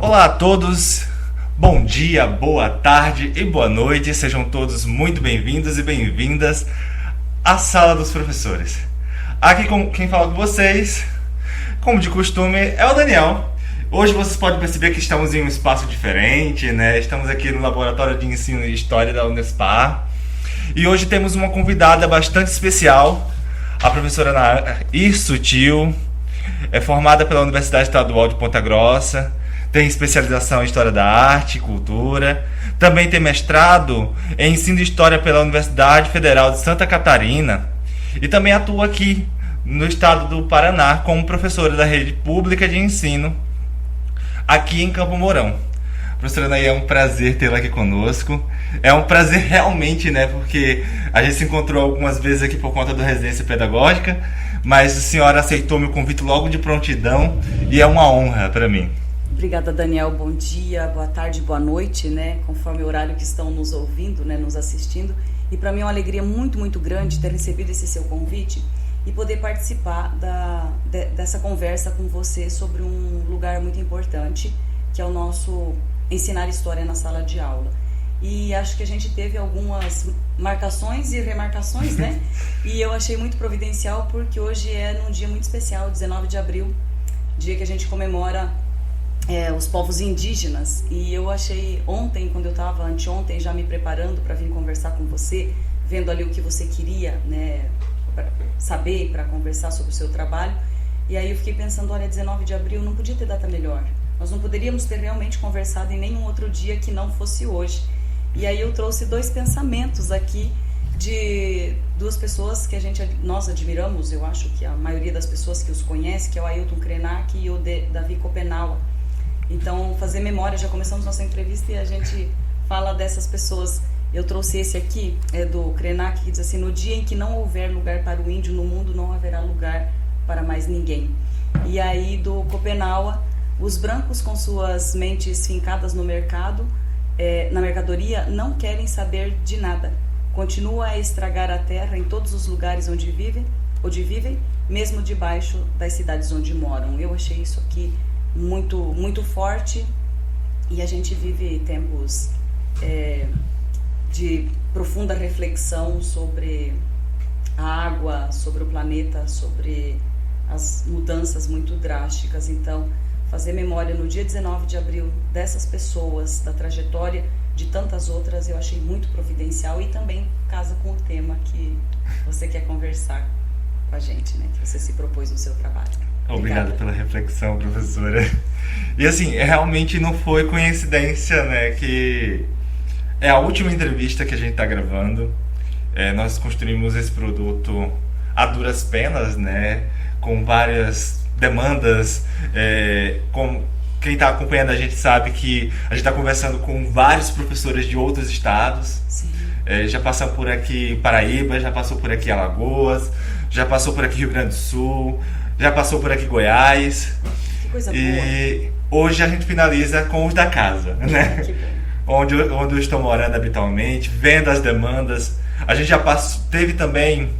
Olá a todos, bom dia, boa tarde e boa noite. Sejam todos muito bem-vindos e bem-vindas à Sala dos Professores. Aqui quem fala com vocês, como de costume, é o Daniel. Hoje vocês podem perceber que estamos em um espaço diferente, né? Estamos aqui no Laboratório de Ensino e História da Unespar. E hoje temos uma convidada bastante especial, a professora Ana Sutil. É formada pela Universidade Estadual de Ponta Grossa, tem especialização em História da Arte e Cultura, também tem mestrado em Ensino e História pela Universidade Federal de Santa Catarina e também atua aqui no estado do Paraná como professora da rede pública de ensino aqui em Campo Mourão. Professora Ana, é um prazer tê-la aqui conosco. É um prazer realmente, né? Porque a gente se encontrou algumas vezes aqui por conta da residência pedagógica, mas a senhora aceitou meu convite logo de prontidão e é uma honra para mim. Obrigada, Daniel. Bom dia, boa tarde, boa noite, né? Conforme o horário que estão nos ouvindo, né? Nos assistindo. E para mim é uma alegria muito, muito grande ter recebido esse seu convite e poder participar dessa conversa com você sobre um lugar muito importante, que é o nosso ensinar história na sala de aula. E acho que a gente teve algumas marcações e remarcações, né? E eu achei muito providencial porque hoje é num dia muito especial, 19 de abril, dia que a gente comemora os povos indígenas. E eu achei ontem, quando eu estava anteontem já me preparando para vir conversar com você, vendo ali o que você queria, né, pra saber, para conversar sobre o seu trabalho. E aí eu fiquei pensando, olha, 19 de abril não podia ter data melhor. Nós não poderíamos ter realmente conversado em nenhum outro dia que não fosse hoje. E aí eu trouxe dois pensamentos aqui de duas pessoas que nós admiramos, eu acho que a maioria das pessoas que os conhece, que é o Ailton Krenak e o Davi Kopenawa. Então, fazer memória, já começamos nossa entrevista e a gente fala dessas pessoas. Eu trouxe esse aqui, é do Krenak, que diz assim: no dia em que não houver lugar para o índio no mundo, não haverá lugar para mais ninguém. E aí do Kopenawa: os brancos com suas mentes fincadas no mercado, na mercadoria, não querem saber de nada. Continua a estragar a terra em todos os lugares onde vivem, mesmo debaixo das cidades onde moram. Eu achei isso aqui muito, muito forte, e a gente vive tempos de profunda reflexão sobre a água, sobre o planeta, sobre as mudanças muito drásticas. Então, fazer memória no dia 19 de abril dessas pessoas, da trajetória de tantas outras, eu achei muito providencial e também casa com o tema que você quer conversar com a gente, né? Que você se propôs no seu trabalho. Obrigado pela reflexão, professora. E assim, realmente não foi coincidência, né? Que é a última entrevista que a gente está gravando. Nós construímos esse produto a duras penas, né? Com várias demandas, como quem está acompanhando a gente sabe que a gente está conversando com vários professores de outros estados. Já passou por aqui Paraíba, já passou por aqui Alagoas, já passou por aqui Rio Grande do Sul, já passou por aqui Goiás. Que coisa boa. E hoje a gente finaliza com os da casa, né? Que bom. onde eu estou morando habitualmente, vendo as demandas. A gente já teve também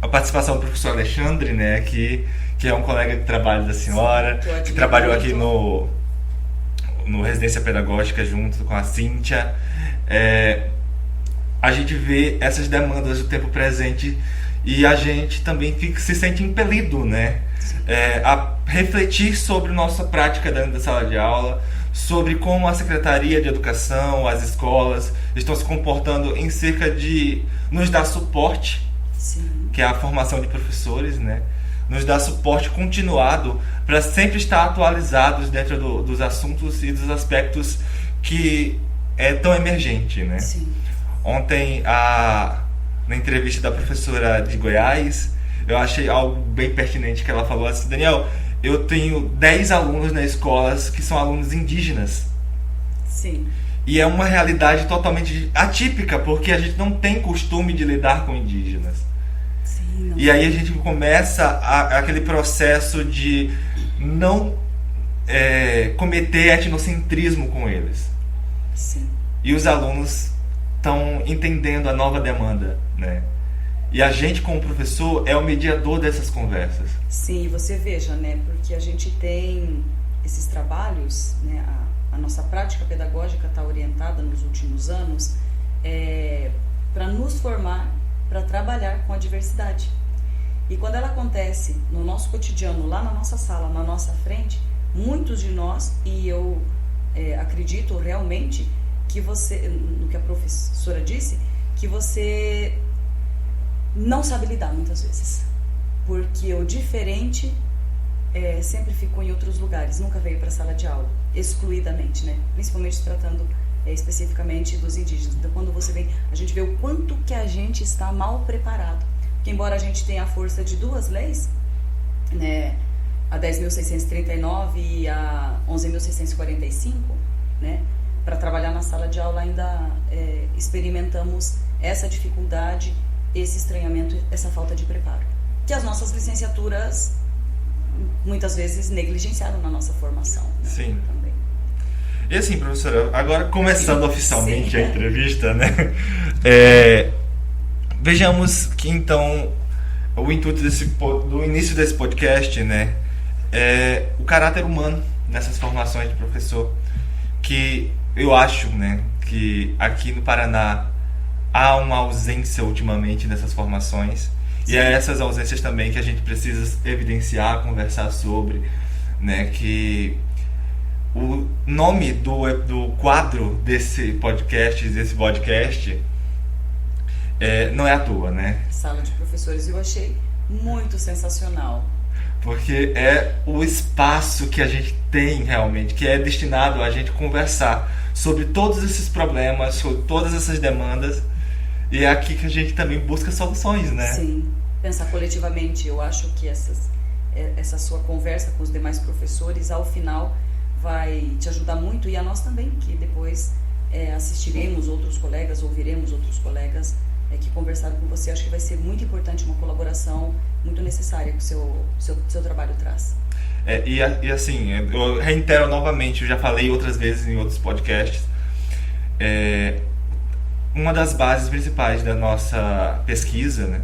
a participação do professor Alexandre, né, que é um colega de trabalho da senhora, que trabalhou aqui no Residência Pedagógica junto com a Cíntia. A gente vê essas demandas do tempo presente e a gente também se sente impelido, né, a refletir sobre nossa prática dentro da sala de aula, sobre como a Secretaria de Educação, as escolas estão se comportando em cerca de nos dar suporte. Sim. Que é a formação de professores, né? Nos dá suporte continuado para sempre estar atualizados dentro dos assuntos e dos aspectos que é tão emergente, né? Sim. Ontem, na entrevista da professora de Goiás, eu achei algo bem pertinente que ela falou assim: Daniel, eu tenho 10 alunos na escola que são alunos indígenas. Sim. E é uma realidade totalmente atípica, porque a gente não tem costume de lidar com indígenas. Sim, e aí a gente começa aquele processo de não cometer etnocentrismo com eles. Sim. E os alunos estão entendendo a nova demanda, né? E a gente, como professor, é o mediador dessas conversas. Sim, você veja, né? Porque a gente tem esses trabalhos, né, a nossa prática pedagógica está orientada nos últimos anos para nos formar, para trabalhar com a diversidade. E quando ela acontece no nosso cotidiano, lá na nossa sala, na nossa frente, muitos de nós, e eu acredito realmente que você, no que a professora disse, que você não sabe lidar muitas vezes, porque o diferente sempre ficou em outros lugares, nunca veio para a sala de aula, excluidamente, né? Principalmente se tratando especificamente dos indígenas. Então, quando você vem, a gente vê o quanto que a gente está mal preparado. Que embora a gente tenha a força de duas leis, né, a 10.639 e a 11.645, né, para trabalhar na sala de aula ainda experimentamos essa dificuldade, esse estranhamento, essa falta de preparo. Que as nossas licenciaturas muitas vezes negligenciaram na nossa formação. Né, sim. Também. E assim, professora, agora começando oficialmente sim, a entrevista, né? Vejamos que então o intuito do início desse podcast, né, é o caráter humano nessas formações de professor, que eu acho, né, que aqui no Paraná há uma ausência ultimamente nessas formações. Sim. E é essas ausências também que a gente precisa evidenciar, conversar sobre, né, que o nome do quadro desse podcast não é à toa, né? Sala de professores, eu achei muito sensacional. Porque é o espaço que a gente tem realmente, que é destinado a gente conversar sobre todos esses problemas, sobre todas essas demandas, e é aqui que a gente também busca soluções, né? Sim, pensar coletivamente. Eu acho que essa sua conversa com os demais professores, ao final, vai te ajudar muito, e a nós também, que depois assistiremos outros colegas, ouviremos outros colegas que conversaram com você. Acho que vai ser muito importante, uma colaboração muito necessária que o seu trabalho traz. E assim, eu reitero novamente, eu já falei outras vezes em outros podcasts, uma das bases principais da nossa pesquisa, né,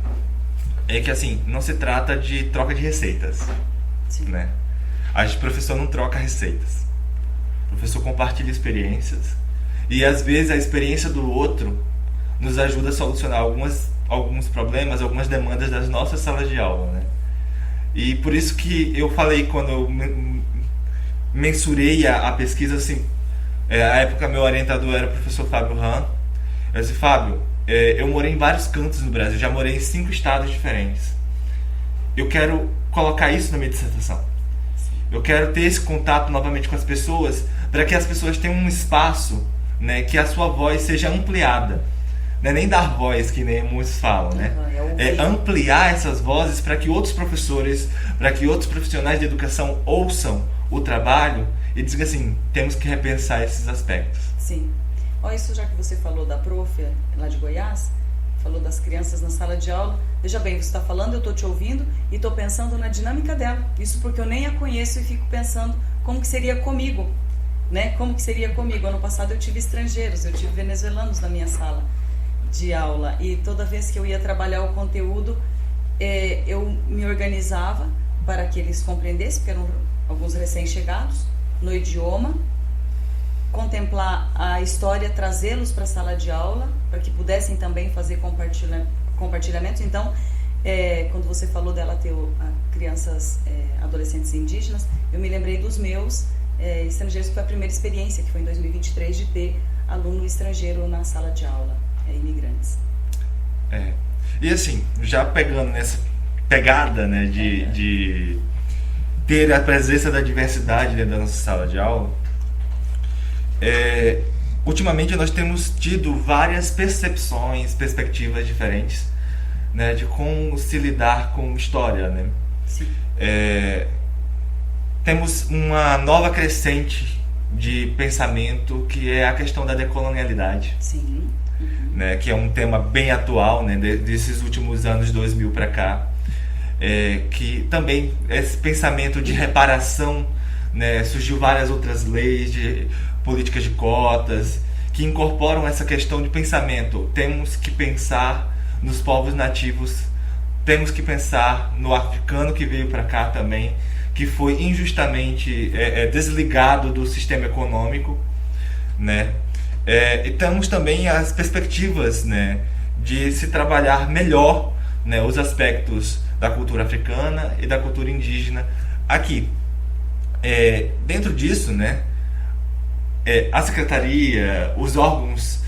é que assim, não se trata de troca de receitas. Sim. Né? A gente, professor, não troca receitas. O professor compartilha experiências, e às vezes a experiência do outro nos ajuda a solucionar alguns problemas, algumas demandas das nossas salas de aula, né? E por isso que eu falei, quando eu mensurei a pesquisa, assim, a época meu orientador era o professor Fábio Ram. Eu disse: Fábio, eu morei em vários cantos no Brasil, já morei em 5 estados diferentes. Eu quero colocar isso na minha dissertação. Eu quero ter esse contato novamente com as pessoas, para que as pessoas tenham um espaço, né, que a sua voz seja ampliada. Não é nem dar voz, que nem muitos falam, né? É ampliar essas vozes para que outros professores, para que outros profissionais de educação ouçam o trabalho e digam assim: temos que repensar esses aspectos. Sim. Olha, isso já que você falou da prof lá de Goiás, falou das crianças na sala de aula. Veja bem, você está falando, eu estou te ouvindo e estou pensando na dinâmica dela. Isso porque eu nem a conheço e fico pensando como que seria comigo, né? Como que seria comigo? Ano passado eu tive estrangeiros, eu tive venezuelanos na minha sala de aula, e toda vez que eu ia trabalhar o conteúdo, eu me organizava para que eles compreendessem, porque eram alguns recém-chegados, no idioma, contemplar a história, trazê-los para a sala de aula, para que pudessem também fazer compartilhamentos. Então, quando você falou dela ter crianças, adolescentes indígenas, eu me lembrei dos meus estrangeiros, que foi a primeira experiência, que foi em 2023, de ter aluno estrangeiro na sala de aula. Imigrantes. E assim, já pegando nessa pegada, né, de ter a presença da diversidade dentro da nossa sala de aula, ultimamente nós temos tido várias perspectivas diferentes, né, de como se lidar com história, né? Sim. Temos uma nova crescente de pensamento, que é a questão da decolonialidade. Sim. Né, que é um tema bem atual, né, desses últimos anos 2000 para cá, que também esse pensamento de reparação, né, surgiu várias outras leis, de políticas de cotas, que incorporam essa questão de pensamento. Temos que pensar nos povos nativos, temos que pensar no africano que veio para cá também, que foi injustamente desligado do sistema econômico, né? E temos também as perspectivas, né, de se trabalhar melhor, né, os aspectos da cultura africana e da cultura indígena aqui. Dentro disso, né, a secretaria, os órgãos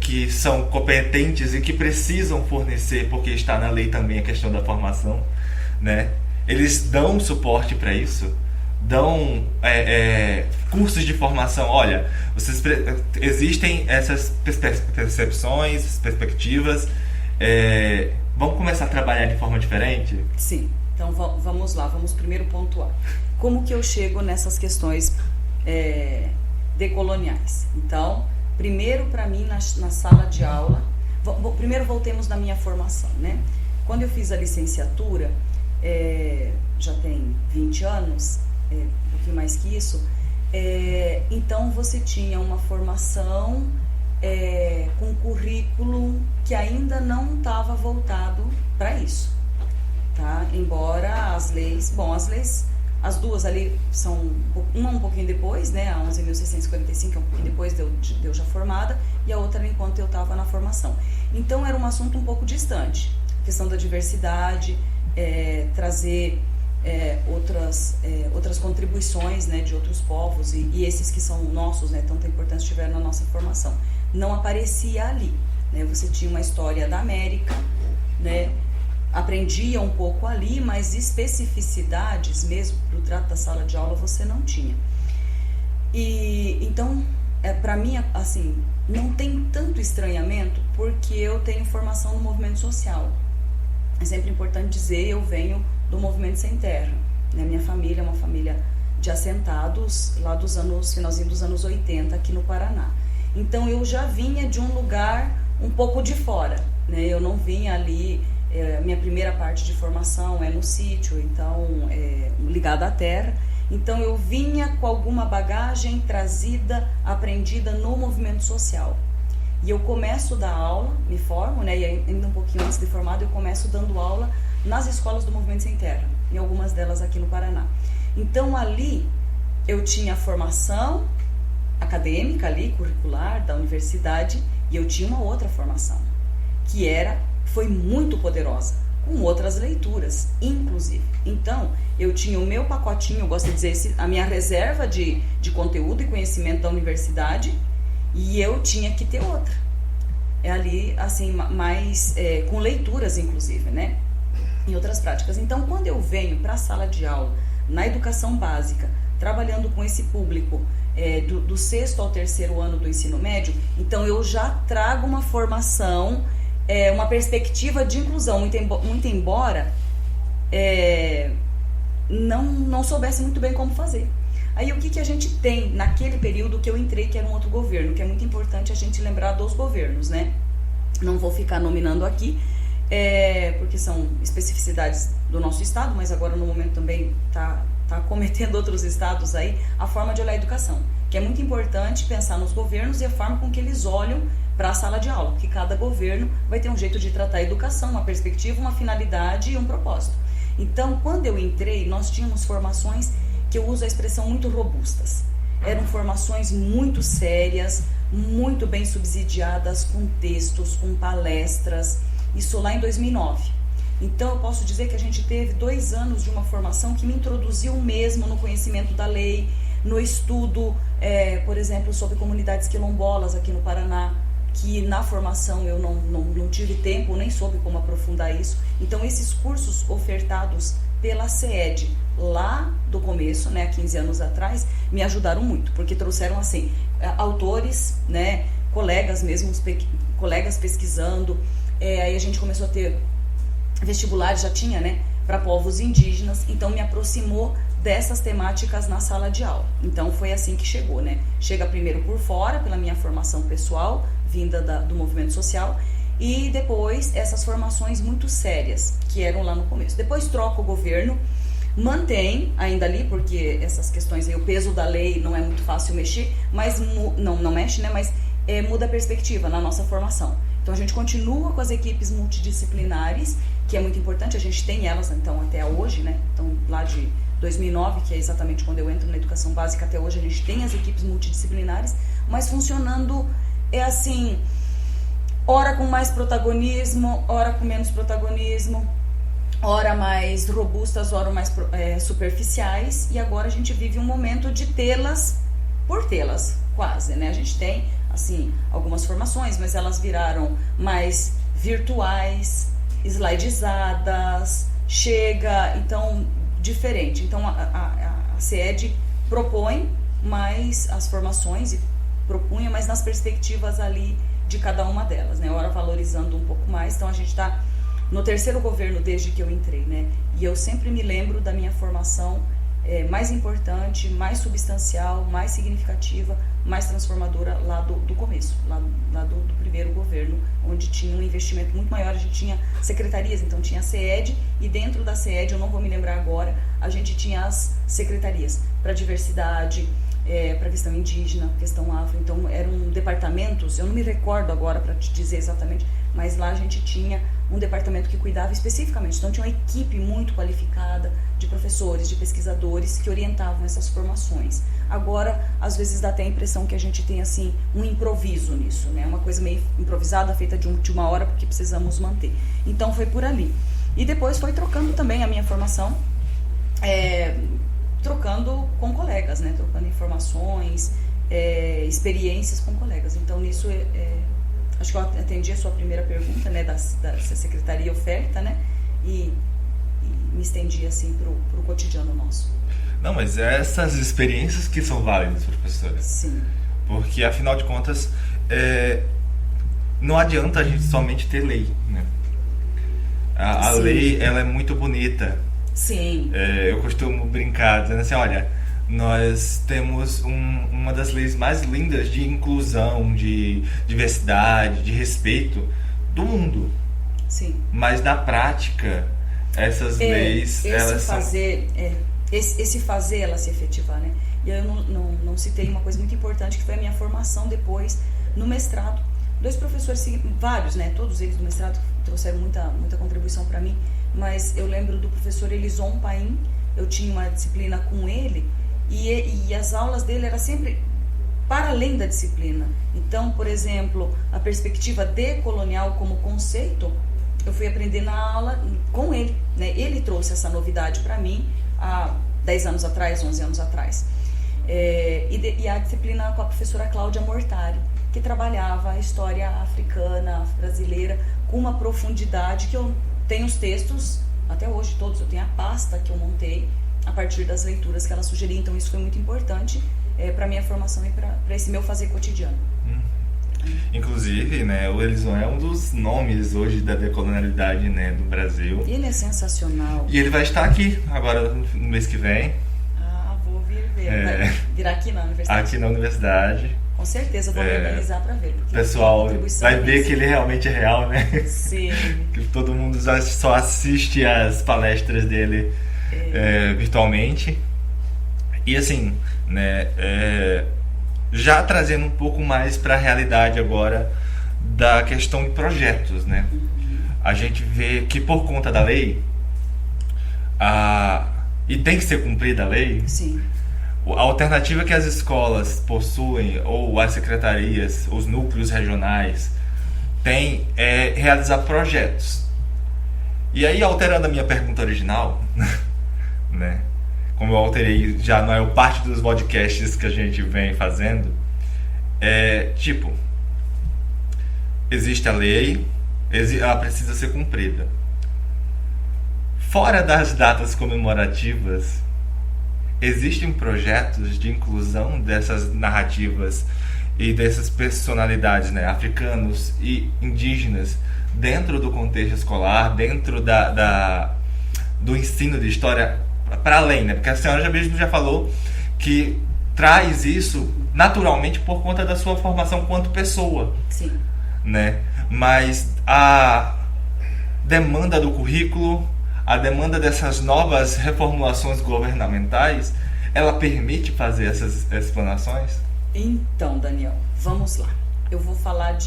que são competentes e que precisam fornecer, porque está na lei também a questão da formação, né, eles dão suporte para isso, dão cursos de formação. Olha, existem essas percepções, perspectivas, vamos começar a trabalhar de forma diferente? Sim, então vamos lá, vamos primeiro pontuar. Como que eu chego nessas questões decoloniais? Então, primeiro para mim na sala de aula, primeiro voltemos na minha formação, né? Quando eu fiz a licenciatura, já tem 20 anos, um pouquinho mais que isso, então você tinha uma formação com um currículo que ainda não estava voltado para isso, tá? Embora as leis, as duas ali são, uma um pouquinho depois, né, a 11.645 é um pouquinho depois de eu já formada, e a outra enquanto eu estava na formação. Então era um assunto um pouco distante, a questão da diversidade, trazer outras contribuições, né, de outros povos e esses que são nossos, né, tanto importantes tiveram na nossa formação. Não aparecia ali, né, você tinha uma história da América, né, aprendia um pouco ali, mas especificidades mesmo para o trato da sala de aula você não tinha. E então, para mim, assim, não tem tanto estranhamento porque eu tenho formação no movimento social. É sempre importante dizer, eu venho do movimento Sem Terra, né? Minha família é uma família de assentados lá finalzinho dos anos 80 aqui no Paraná. Então eu já vinha de um lugar um pouco de fora, né? Eu não vinha ali, minha primeira parte de formação é no sítio, então ligada à terra. Então eu vinha com alguma bagagem trazida, aprendida no movimento social. E eu começo a dar aula, me formo, né, e ainda um pouquinho antes de formado eu começo dando aula nas escolas do Movimento Sem Terra, em algumas delas aqui no Paraná. Então ali eu tinha a formação acadêmica ali, curricular, da universidade, e eu tinha uma outra formação, que foi muito poderosa, com outras leituras, inclusive. Então, eu tinha o meu pacotinho, eu gosto de dizer, a minha reserva de conteúdo e conhecimento da universidade, e eu tinha que ter outra. Ali, assim, mais com leituras, inclusive, né? Em outras práticas. Então, quando eu venho para a sala de aula, na educação básica, trabalhando com esse público do 6º ao 3º ano do ensino médio, então eu já trago uma formação, uma perspectiva de inclusão, muito embora não soubesse muito bem como fazer. Aí o que a gente tem naquele período que eu entrei, que era um outro governo, que é muito importante a gente lembrar dos governos, né? Não vou ficar nominando aqui, porque são especificidades do nosso estado, mas agora no momento também tá cometendo outros estados aí, a forma de olhar a educação, que é muito importante pensar nos governos e a forma com que eles olham para a sala de aula, porque cada governo vai ter um jeito de tratar a educação, uma perspectiva, uma finalidade e um propósito. Então, quando eu entrei, nós tínhamos formações que eu uso a expressão muito robustas. Eram formações muito sérias, muito bem subsidiadas, com textos, com palestras, isso lá em 2009. Então eu posso dizer que a gente teve 2 anos de uma formação que me introduziu mesmo no conhecimento da lei, no estudo, por exemplo, sobre comunidades quilombolas aqui no Paraná, que na formação eu não tive tempo, nem soube como aprofundar isso. Então esses cursos ofertados pela CED lá do começo, né, há 15 anos atrás, me ajudaram muito, porque trouxeram assim, autores, né, colegas mesmo, colegas pesquisando, aí a gente começou a ter vestibulares, já tinha, né, para povos indígenas, então me aproximou dessas temáticas na sala de aula. Então foi assim que chegou, né? Chega primeiro por fora, pela minha formação pessoal, vinda do movimento social, e depois essas formações muito sérias, que eram lá no começo. Depois troca o governo, mantém ainda ali, porque essas questões aí, o peso da lei não é muito fácil mexer, mas não mexe, né? Mas muda a perspectiva na nossa formação. Então a gente continua com as equipes multidisciplinares, que é muito importante, a gente tem elas então até hoje, né? Então lá de 2009, que é exatamente quando eu entro na educação básica, até hoje a gente tem as equipes multidisciplinares, mas funcionando assim, ora com mais protagonismo, ora com menos protagonismo, ora mais robustas, ora mais superficiais, e agora a gente vive um momento de tê-las por tê-las, quase, né? A gente tem, assim, algumas formações, mas elas viraram mais virtuais, slidizadas, então, diferente. Então, a CED propõe mais as formações e propunha, mas nas perspectivas ali de cada uma delas, né? Ora valorizando um pouco mais. Então, a gente está no terceiro governo desde que eu entrei, né? E eu sempre me lembro da minha formação mais importante, mais substancial, mais significativa, mais transformadora lá do começo, lá do primeiro governo, onde tinha um investimento muito maior. A gente tinha secretarias, então tinha a CED, e dentro da CED, eu não vou me lembrar agora, a gente tinha as secretarias para diversidade, para questão indígena, questão afro. Então eram departamentos, eu não me recordo agora para te dizer exatamente, mas lá a gente tinha um departamento que cuidava especificamente. Então tinha uma equipe muito qualificada de professores, de pesquisadores que orientavam essas formações. Agora, às vezes dá até a impressão que a gente tem assim um improviso nisso, né? Uma coisa meio improvisada, feita de última hora, porque precisamos manter. Então foi por ali. E depois foi trocando também a minha formação, trocando com colegas, né? Trocando informações, experiências com colegas. Então nisso acho que eu atendi a sua primeira pergunta, né, da secretaria oferta, né, e me estendi assim pro cotidiano nosso. Não, mas essas experiências que são válidas, professora. Sim. Porque, afinal de contas, não adianta a gente somente ter lei, né? A lei, ela é muito bonita. Sim. Eu costumo brincar, dizendo assim, olha, nós temos uma das leis mais lindas de inclusão, de diversidade, de respeito do mundo. Sim. Mas na prática, essas leis, elas são... Esse fazer ela se efetivar, né? E eu não citei uma coisa muito importante, que foi a minha formação depois no mestrado. 2 professores, vários, né? Todos eles do mestrado trouxeram muita contribuição para mim, mas eu lembro do professor Elison Paim. Eu tinha uma disciplina com ele, e as aulas dele eram sempre para além da disciplina. Então, por exemplo, a perspectiva decolonial como conceito, eu fui aprender na aula com ele, né? Ele trouxe essa novidade para mim há 10 anos atrás, 11 anos atrás. E a disciplina com a professora Cláudia Mortari, que trabalhava a história africana, brasileira, com uma profundidade que eu tenho os textos, até hoje todos, eu tenho a pasta que eu montei a partir das leituras que ela sugeria. Então isso foi muito importante para a minha formação e para esse meu fazer cotidiano. Inclusive, né, o Elison é um dos nomes hoje da decolonialidade, né, do Brasil. Ele é sensacional. E ele vai estar aqui agora no mês que vem. Vou vir ver. Vai vir aqui na universidade. Aqui na universidade. Com certeza, vou me organizar para ver. O pessoal vai ver que ele realmente é real, né? Sim. Que todo mundo só assiste as palestras dele virtualmente. E assim, né, já trazendo um pouco mais para a realidade agora da questão de projetos, né? A gente vê que por conta da lei, e tem que ser cumprida a lei, sim, a alternativa que as escolas possuem, ou as secretarias, os núcleos regionais, têm é realizar projetos. E aí, alterando a minha pergunta original, né? Como eu alterei já na maior parte dos podcasts que a gente vem fazendo, existe a lei, ela precisa ser cumprida. Fora das datas comemorativas, existem projetos de inclusão dessas narrativas e dessas personalidades, né, africanos e indígenas, dentro do contexto escolar, dentro do ensino de história, para além, né? Porque a senhora mesmo já falou que traz isso naturalmente por conta da sua formação quanto pessoa. Sim. Né? Mas a demanda do currículo, a demanda dessas novas reformulações governamentais, ela permite fazer essas explanações? Então, Daniel, vamos lá. Eu vou falar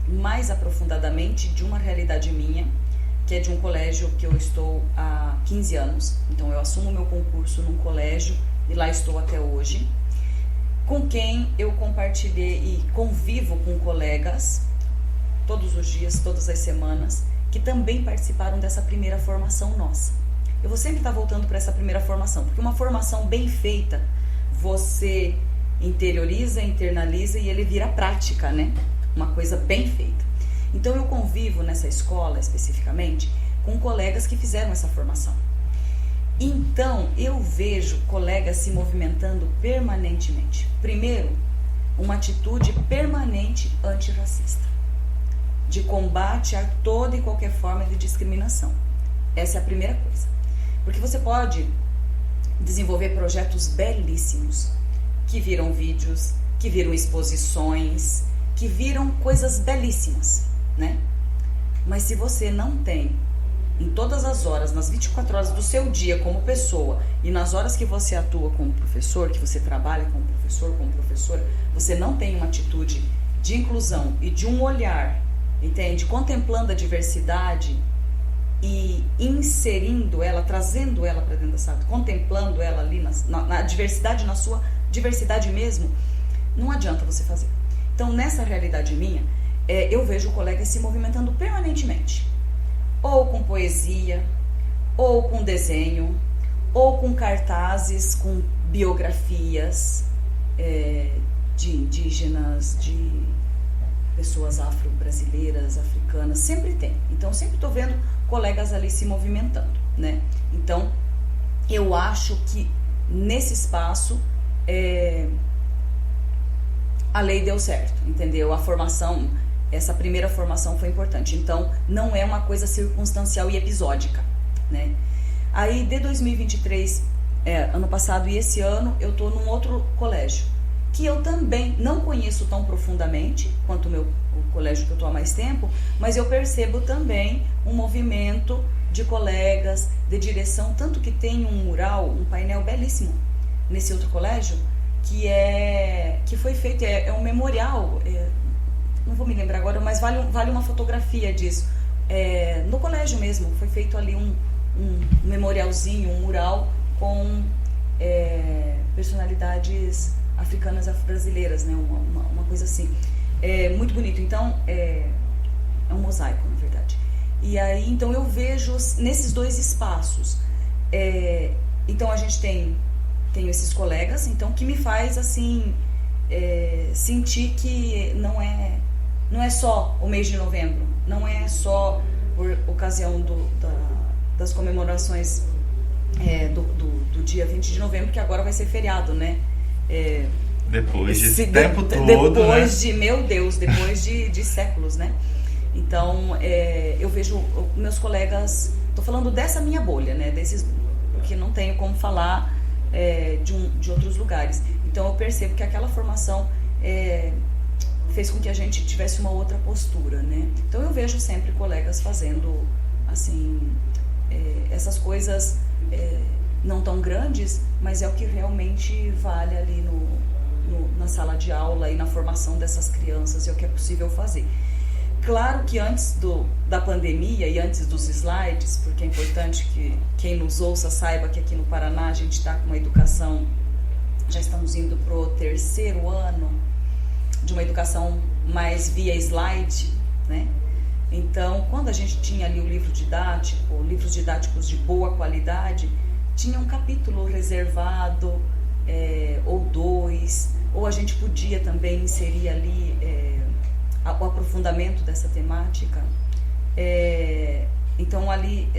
mais aprofundadamente de uma realidade minha, que é de um colégio que eu estou há 15 anos. Então eu assumo meu concurso num colégio e lá estou até hoje, com quem eu compartilhei e convivo com colegas todos os dias, todas as semanas, que também participaram dessa primeira formação nossa. Eu vou sempre estar voltando para essa primeira formação, porque uma formação bem feita, você interioriza, internaliza e ele vira prática, né? Uma coisa bem feita. Então eu convivo nessa escola especificamente com colegas que fizeram essa formação. Então eu vejo colegas se movimentando permanentemente. Primeiro, uma atitude permanente antirracista, de combate a toda e qualquer forma de discriminação. Essa é a primeira coisa. Porque você pode desenvolver projetos belíssimos, que viram vídeos, que viram exposições, que viram coisas belíssimas, né? Mas se você não tem, em todas as horas, nas 24 horas do seu dia como pessoa e nas horas que você atua como professor, que você trabalha como professor, como professora, você não tem uma atitude de inclusão e de um olhar, entende? Contemplando a diversidade e inserindo ela, trazendo ela para dentro da sala, contemplando ela ali na diversidade, na sua diversidade mesmo, não adianta você fazer. Então, nessa realidade minha, eu vejo colegas se movimentando permanentemente, ou com poesia, ou com desenho, ou com cartazes, com biografias de indígenas, de pessoas afro-brasileiras, africanas, sempre tem. Então, sempre estou vendo colegas ali se movimentando, né? Então, eu acho que nesse espaço a lei deu certo, entendeu? A formação, essa primeira formação foi importante. Então, não é uma coisa circunstancial e episódica, né? Aí, de 2023, ano passado e esse ano, eu estou num outro colégio, que eu também não conheço tão profundamente quanto o colégio que eu estou há mais tempo, mas eu percebo também um movimento de colegas, de direção, tanto que tem um mural, um painel belíssimo nesse outro colégio, que foi feito, é um memorial, não vou me lembrar agora, mas vale uma fotografia disso, no colégio mesmo, foi feito ali um memorialzinho, um mural com personalidades africanas, afro-brasileiras, né? Uma coisa assim, muito bonito. Então é um mosaico, na verdade. E aí, então eu vejo nesses dois espaços, então a gente tem esses colegas, então, que me faz assim sentir que não é só o mês de novembro, não é só por ocasião das comemorações do dia 20 de novembro, que agora vai ser feriado, né? Depois desse tempo todo, depois, né? Meu Deus, depois de séculos, né? Então, eu vejo meus colegas, tô falando dessa minha bolha, né? Porque não tenho como falar de outros lugares. Então, eu percebo que aquela formação fez com que a gente tivesse uma outra postura, né? Então, eu vejo sempre colegas fazendo, assim, essas coisas não tão grandes, mas é o que realmente vale ali na sala de aula e na formação dessas crianças, é o que é possível fazer. Claro que antes da pandemia e antes dos slides, porque é importante que quem nos ouça saiba que aqui no Paraná a gente está com uma educação, já estamos indo para o 3º ano de uma educação mais via slide, né? Então, quando a gente tinha ali o livro didático, livros didáticos de boa qualidade, tinha um capítulo reservado, ou 2, ou a gente podia também inserir ali o aprofundamento dessa temática. Então ali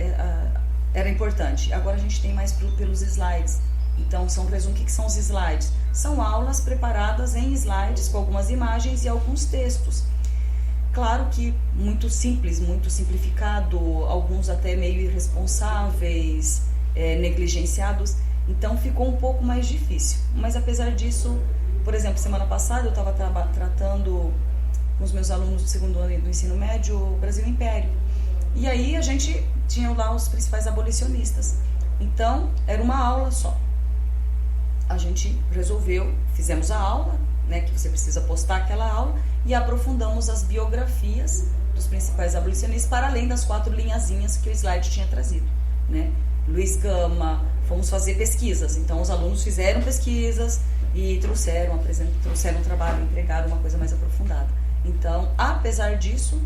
era importante. Agora a gente tem mais pelos slides. Então o que são os slides? São aulas preparadas em slides com algumas imagens e alguns textos. Claro que muito simples, muito simplificado, alguns até meio irresponsáveis, negligenciados. Então ficou um pouco mais difícil. Mas apesar disso, por exemplo, semana passada eu estava tratando com os meus alunos do 2º ano do ensino médio, o Brasil Império. E aí a gente tinha lá os principais abolicionistas. Então, era uma aula só. A gente fizemos a aula, né, que você precisa postar aquela aula, e aprofundamos as biografias dos principais abolicionistas, para além das 4 linhazinhas que o slide tinha trazido, né? Luiz Gama, fomos fazer pesquisas, então os alunos fizeram pesquisas e trouxeram um trabalho, entregaram uma coisa mais aprofundada. Então, apesar disso,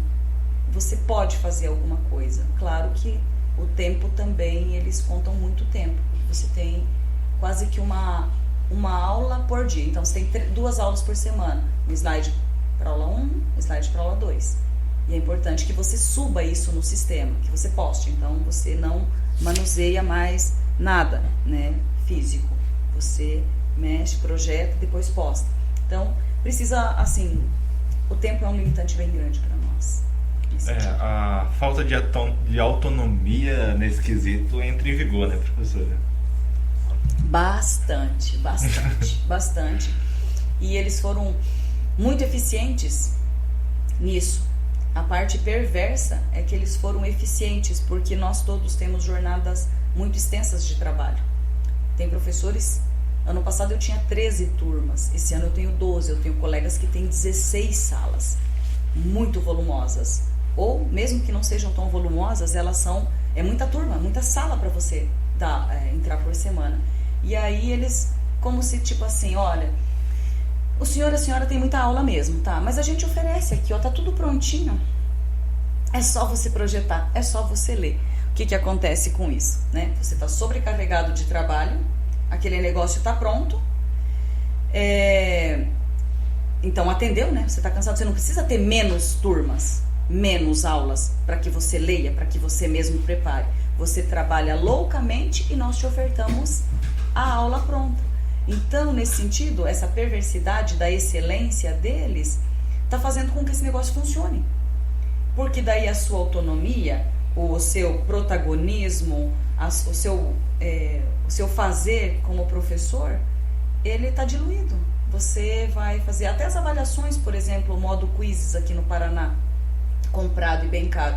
você pode fazer alguma coisa. Claro que o tempo também, eles contam muito tempo. Você tem quase que uma aula por dia. Então, você tem 2 aulas por semana. Um slide para aula 1, um slide para aula 2. E é importante que você suba isso no sistema, que você poste. Então, você não manuseia mais nada, né, físico. Você mexe, projeta, depois posta. Então, precisa, assim, o tempo é um limitante bem grande para nós. A falta de autonomia nesse quesito entra em vigor, né, professora? Bastante. E eles foram muito eficientes nisso. A parte perversa é que eles foram eficientes porque nós todos temos jornadas muito extensas de trabalho. Tem professores, ano passado eu tinha 13 turmas, esse ano eu tenho 12, eu tenho colegas que têm 16 salas, muito volumosas. Ou, mesmo que não sejam tão volumosas, é muita turma, muita sala para você entrar por semana. E aí eles, como se tipo assim, olha, o senhor e a senhora tem muita aula mesmo, tá? Mas a gente oferece aqui, ó, tá tudo prontinho. É só você projetar, é só você ler. O que acontece com isso, né? Você tá sobrecarregado de trabalho, aquele negócio tá pronto, então atendeu, né? Você tá cansado, você não precisa ter menos turmas, menos aulas para que você leia, para que você mesmo prepare. Você trabalha loucamente e nós te ofertamos a aula pronta. Então, nesse sentido, essa perversidade da excelência deles está fazendo com que esse negócio funcione. Porque daí a sua autonomia, o seu protagonismo, o seu fazer como professor, ele está diluído. Você vai fazer até as avaliações, por exemplo, o modo quizzes aqui no Paraná, comprado e bem caro,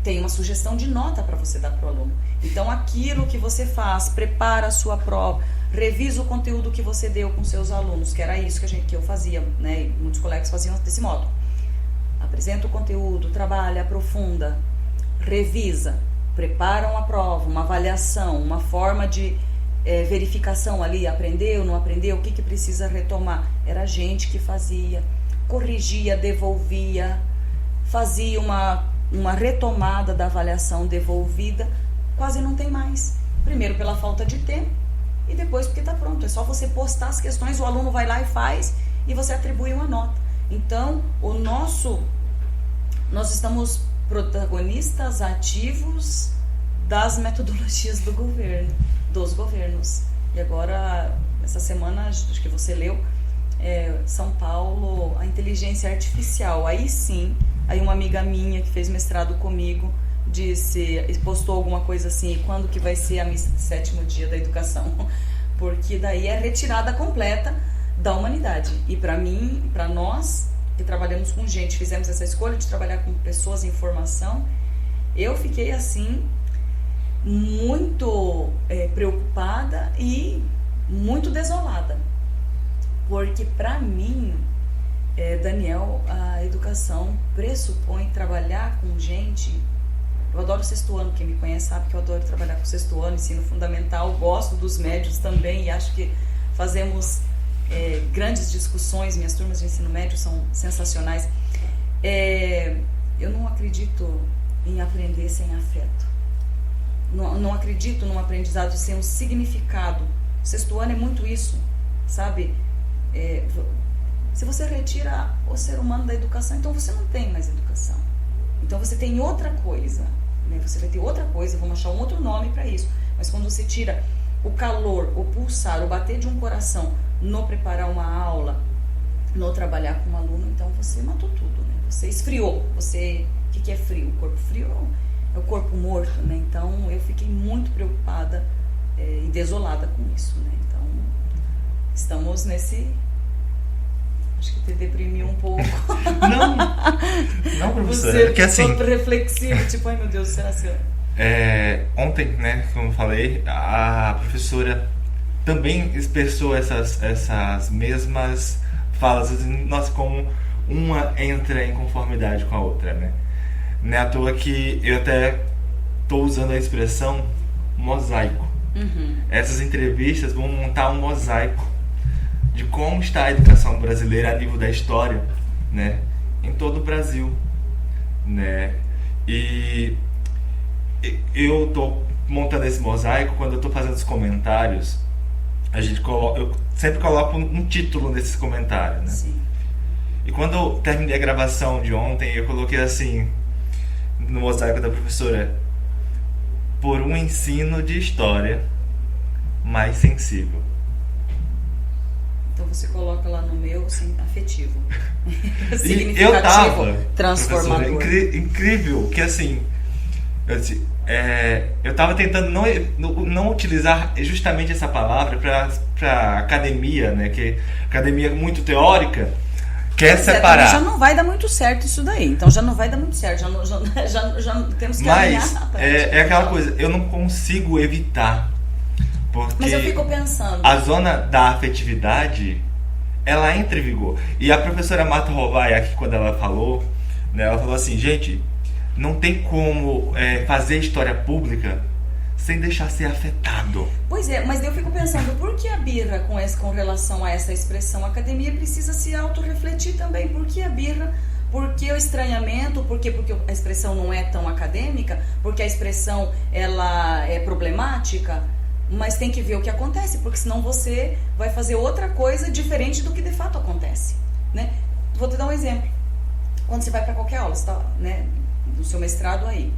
tem uma sugestão de nota para você dar para o aluno. Então, aquilo que você faz, prepara a sua prova, revisa o conteúdo que você deu com seus alunos, que era isso que eu fazia, né? E muitos colegas faziam desse modo. Apresenta o conteúdo, trabalha, aprofunda, revisa, prepara uma prova, uma avaliação, uma forma de verificação ali, aprendeu, não aprendeu, o que precisa retomar. Era a gente que fazia, corrigia, devolvia, fazia uma retomada da avaliação devolvida, quase não tem mais. Primeiro pela falta de tempo e depois porque está pronto. É só você postar as questões, o aluno vai lá e faz e você atribui uma nota. Então, nós estamos protagonistas ativos das metodologias dos governos. E agora, essa semana, acho que você leu, São Paulo, a inteligência artificial. Aí sim, aí uma amiga minha que fez mestrado comigo postou alguma coisa assim, quando que vai ser a missa de 7º dia da educação? Porque daí é retirada completa da humanidade. E para mim, para nós que trabalhamos com gente, fizemos essa escolha de trabalhar com pessoas em formação, eu fiquei assim muito preocupada e muito desolada, porque para mim, Daniel, a educação pressupõe trabalhar com gente. Eu adoro sexto ano, quem me conhece sabe que eu adoro trabalhar com sexto ano, ensino fundamental, gosto dos médios também e acho que fazemos grandes discussões. Minhas turmas de ensino médio são sensacionais. Eu não acredito em aprender sem afeto. Não acredito num aprendizado sem um significado. O sexto ano é muito isso, sabe? Se você retira o ser humano da educação, então você não tem mais educação. Então você tem outra coisa, né? Você vai ter outra coisa, vamos achar um outro nome para isso. Mas quando você tira o calor, o pulsar, o bater de um coração no preparar uma aula, no trabalhar com um aluno, então você matou tudo, né? Você esfriou. O que é frio? O corpo frio é o corpo morto, né? Então eu fiquei muito preocupada e desolada com isso, né? Então estamos nesse... Acho que te deprimiu um pouco. Não, professora. Você que assim, reflexivo, tipo, ai meu Deus, será que... Ontem, né, como eu falei, a professora também expressou essas mesmas falas. Nossa, como uma entra em conformidade com a outra, né? Não é à toa que eu até estou usando a expressão mosaico. Essas entrevistas vão montar um mosaico de como está a educação brasileira a nível da história, né? Em todo o Brasil, né? E eu estou montando esse mosaico. Quando eu estou fazendo os comentários, eu sempre coloco um título nesses comentários, né? Sim. E quando eu terminei a gravação de ontem, eu coloquei assim no mosaico da professora: por um ensino de história mais sensível. Então você coloca lá no meu, assim, afetivo. E eu tava, transformador. Incrível, que assim, eu tava tentando não utilizar justamente essa palavra para academia, né? Que academia é muito teórica, quer separar. Já não vai dar muito certo isso daí. Então já não vai dar muito certo. Já temos que alinhar. Mas é aquela coisa, eu não consigo evitar. Porque mas eu fico pensando, a zona da afetividade, ela entra em vigor. E a professora Marta Rovai, aqui quando ela falou, né, ela falou assim: gente, não tem como fazer história pública sem deixar ser afetado. Pois é, mas eu fico pensando, por que a birra com relação a essa expressão? A academia precisa se autorrefletir também. Por que a birra? Por que o estranhamento? Por quê? Porque a expressão não é tão acadêmica? Porque a expressão ela é problemática? Mas tem que ver o que acontece, porque senão você vai fazer outra coisa diferente do que de fato acontece, né? Vou te dar um exemplo. Quando você vai para qualquer aula, você tá, né, no seu mestrado aí,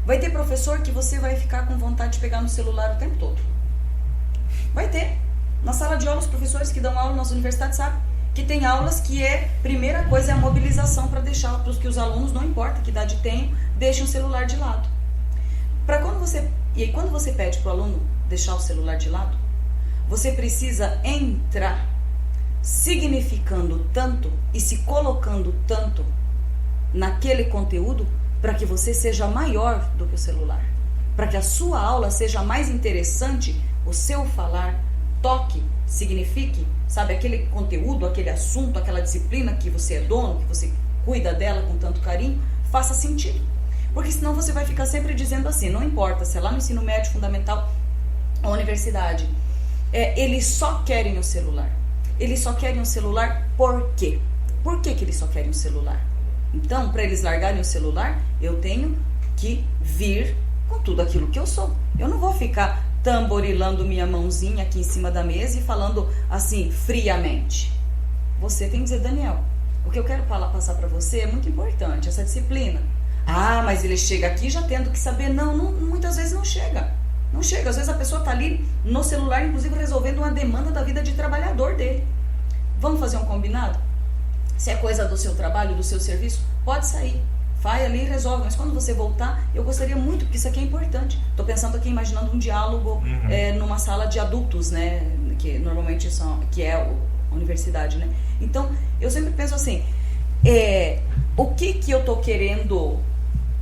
vai ter professor que você vai ficar com vontade de pegar no celular o tempo todo. Vai ter. Na sala de aula, os professores que dão aula nas universidades sabem que tem aulas que primeira coisa é a mobilização para deixar para que os alunos, não importa que idade tenham, deixem o celular de lado. E aí quando você pede para o aluno deixar o celular de lado, você precisa entrar significando tanto e se colocando tanto naquele conteúdo para que você seja maior do que o celular, para que a sua aula seja mais interessante, o seu falar toque, signifique, sabe, aquele conteúdo, aquele assunto, aquela disciplina que você é dono, que você cuida dela com tanto carinho, faça sentido. Porque senão você vai ficar sempre dizendo assim, não importa se é lá no ensino médio, fundamental ou universidade, eles só querem o celular. Eles só querem o celular por quê? Por que eles só querem o celular? Então, para eles largarem o celular, eu tenho que vir com tudo aquilo que eu sou. Eu não vou ficar tamborilando minha mãozinha aqui em cima da mesa e falando assim, friamente. Você tem que dizer, Daniel, o que eu quero passar para você é muito importante, essa disciplina. Ah, mas ele chega aqui já tendo que saber. Não, muitas vezes não chega. Não chega. Às vezes a pessoa está ali no celular, inclusive resolvendo uma demanda da vida de trabalhador dele. Vamos fazer um combinado? Se é coisa do seu trabalho, do seu serviço, pode sair. Vai ali e resolve. Mas quando você voltar, eu gostaria muito, porque isso aqui é importante. Estou pensando aqui, imaginando um diálogo numa sala de adultos, né? Que normalmente que é a universidade, né? Então, eu sempre penso assim, o que eu estou querendo...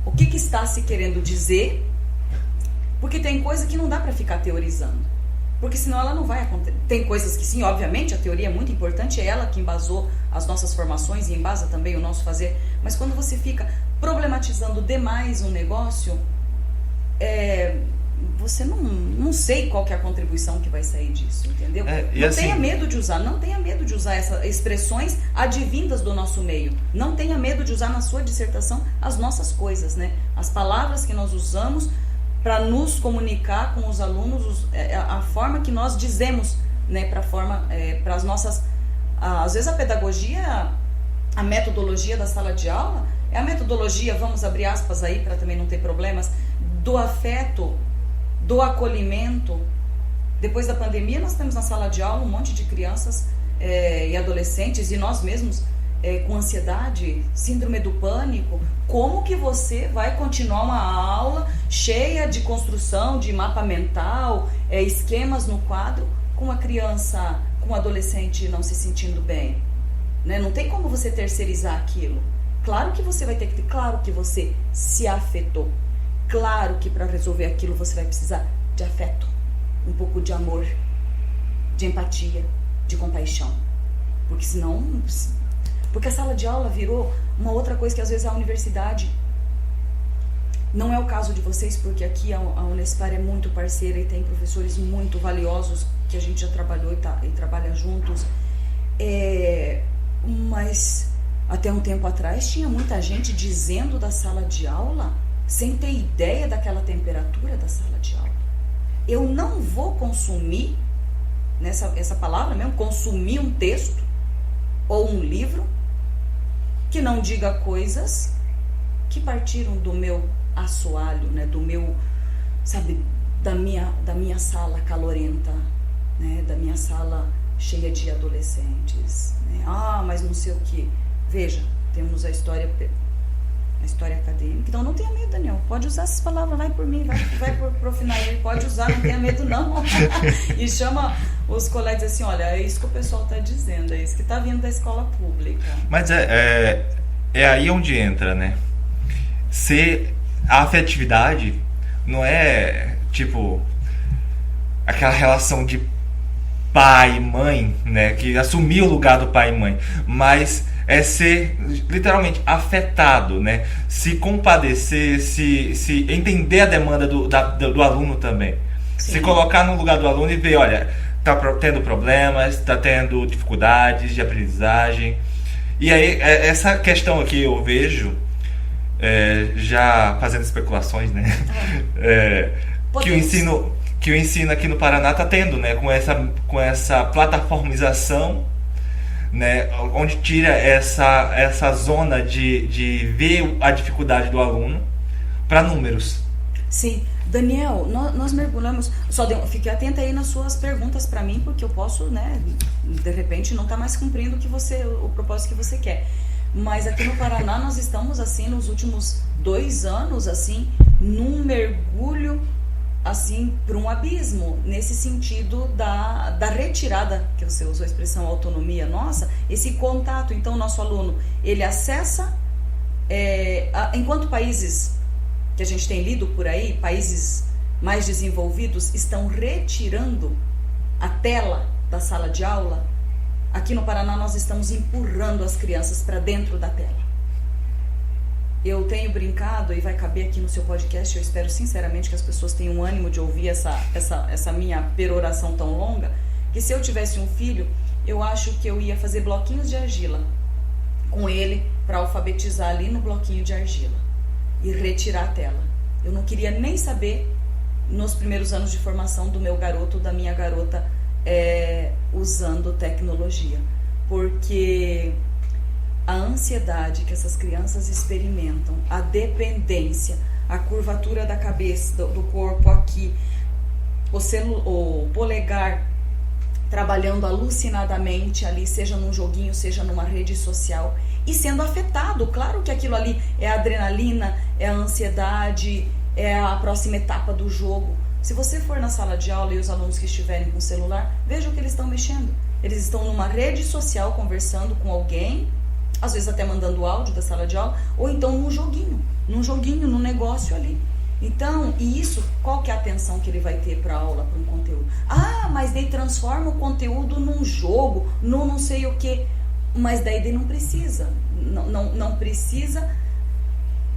O que está se querendo dizer? Porque tem coisa que não dá para ficar teorizando. Porque senão ela não vai acontecer. Tem coisas que sim, obviamente, a teoria é muito importante, é ela que embasou as nossas formações e embasa também o nosso fazer. Mas quando você fica problematizando demais um negócio, você não sei qual que é a contribuição que vai sair disso, entendeu? Não assim, tenha medo de usar essas expressões advindas do nosso meio. Não tenha medo de usar na sua dissertação as nossas coisas, né? As palavras que nós usamos para nos comunicar com os alunos, a forma que nós dizemos, né? Para as nossas... Às vezes a pedagogia, a metodologia da sala de aula, é a metodologia, vamos abrir aspas aí para também não ter problemas, do afeto, do acolhimento. Depois da pandemia, nós temos na sala de aula um monte de crianças e adolescentes, e nós mesmos com ansiedade, síndrome do pânico. Como que você vai continuar uma aula cheia de construção, de mapa mental, esquemas no quadro, com uma criança, com um adolescente não se sentindo bem? Né? Não tem como você terceirizar aquilo. Claro que você vai ter que ter, claro que você se afetou. Claro que para resolver aquilo você vai precisar de afeto, um pouco de amor, de empatia, de compaixão. Porque senão Porque a sala de aula virou uma outra coisa que às vezes a universidade... Não é o caso de vocês, porque aqui a Unespar é muito parceira e tem professores muito valiosos que a gente já trabalhou e trabalha juntos. Mas até um tempo atrás tinha muita gente dizendo da sala de aula sem ter ideia daquela temperatura da sala de aula. Eu não vou consumir, essa palavra mesmo, consumir um texto ou um livro que não diga coisas que partiram do meu assoalho, né, do meu, sabe, da minha sala calorenta, né, da minha sala cheia de adolescentes, né? Mas não sei o que. Veja, temos a história acadêmica. Então não tenha medo, Daniel, pode usar essas palavras, vai por mim, vai pro final, pode usar, não tenha medo não. E chama os colegas assim, olha, é isso que o pessoal está dizendo, é isso que está vindo da escola pública. Mas é aí onde entra, né? A afetividade não é tipo aquela relação de pai e mãe, né, que assumiu o lugar do pai e mãe, mas é ser literalmente afetado, né, se compadecer, se entender a demanda do aluno também. Sim. Se colocar no lugar do aluno e ver, olha, tá tendo problemas, tá tendo dificuldades de aprendizagem. E aí essa questão aqui eu vejo já fazendo especulações, né? Que o ensino aqui no Paraná está tendo, né? Com essa plataformização, né? Onde tira essa zona de ver a dificuldade do aluno para números. Sim. Daniel, nós mergulhamos... Fique atenta aí nas suas perguntas para mim, porque eu posso, né? De repente não tá mais cumprindo o propósito que você quer. Mas aqui no Paraná nós estamos assim nos últimos 2 anos assim num mergulho assim para um abismo, nesse sentido da retirada, que você usou a expressão autonomia nossa, esse contato. Então nosso aluno, ele acessa enquanto países que a gente tem lido por aí, países mais desenvolvidos estão retirando a tela da sala de aula. Aqui no Paraná nós estamos empurrando as crianças para dentro da tela. Eu tenho brincado, e vai caber aqui no seu podcast, eu espero sinceramente que as pessoas tenham ânimo de ouvir essa minha peroração tão longa, que se eu tivesse um filho, eu acho que eu ia fazer bloquinhos de argila com ele para alfabetizar ali no bloquinho de argila e retirar a tela. Eu não queria nem saber, nos primeiros anos de formação do meu garoto, da minha garota, usando tecnologia, porque a ansiedade que essas crianças experimentam, a dependência, a curvatura da cabeça, do corpo aqui, o polegar trabalhando alucinadamente ali, seja num joguinho, seja numa rede social, e sendo afetado. Claro que aquilo ali é a adrenalina, é a ansiedade, é a próxima etapa do jogo. Se você for na sala de aula e os alunos que estiverem com o celular, veja o que eles estão mexendo. Eles estão numa rede social conversando com alguém, às vezes até mandando áudio da sala de aula, ou então num joguinho, num negócio ali. Então, e isso, qual que é a atenção que ele vai ter para a aula, para um conteúdo? Mas daí transforma o conteúdo num jogo, num não sei o que. Mas daí não precisa. Não precisa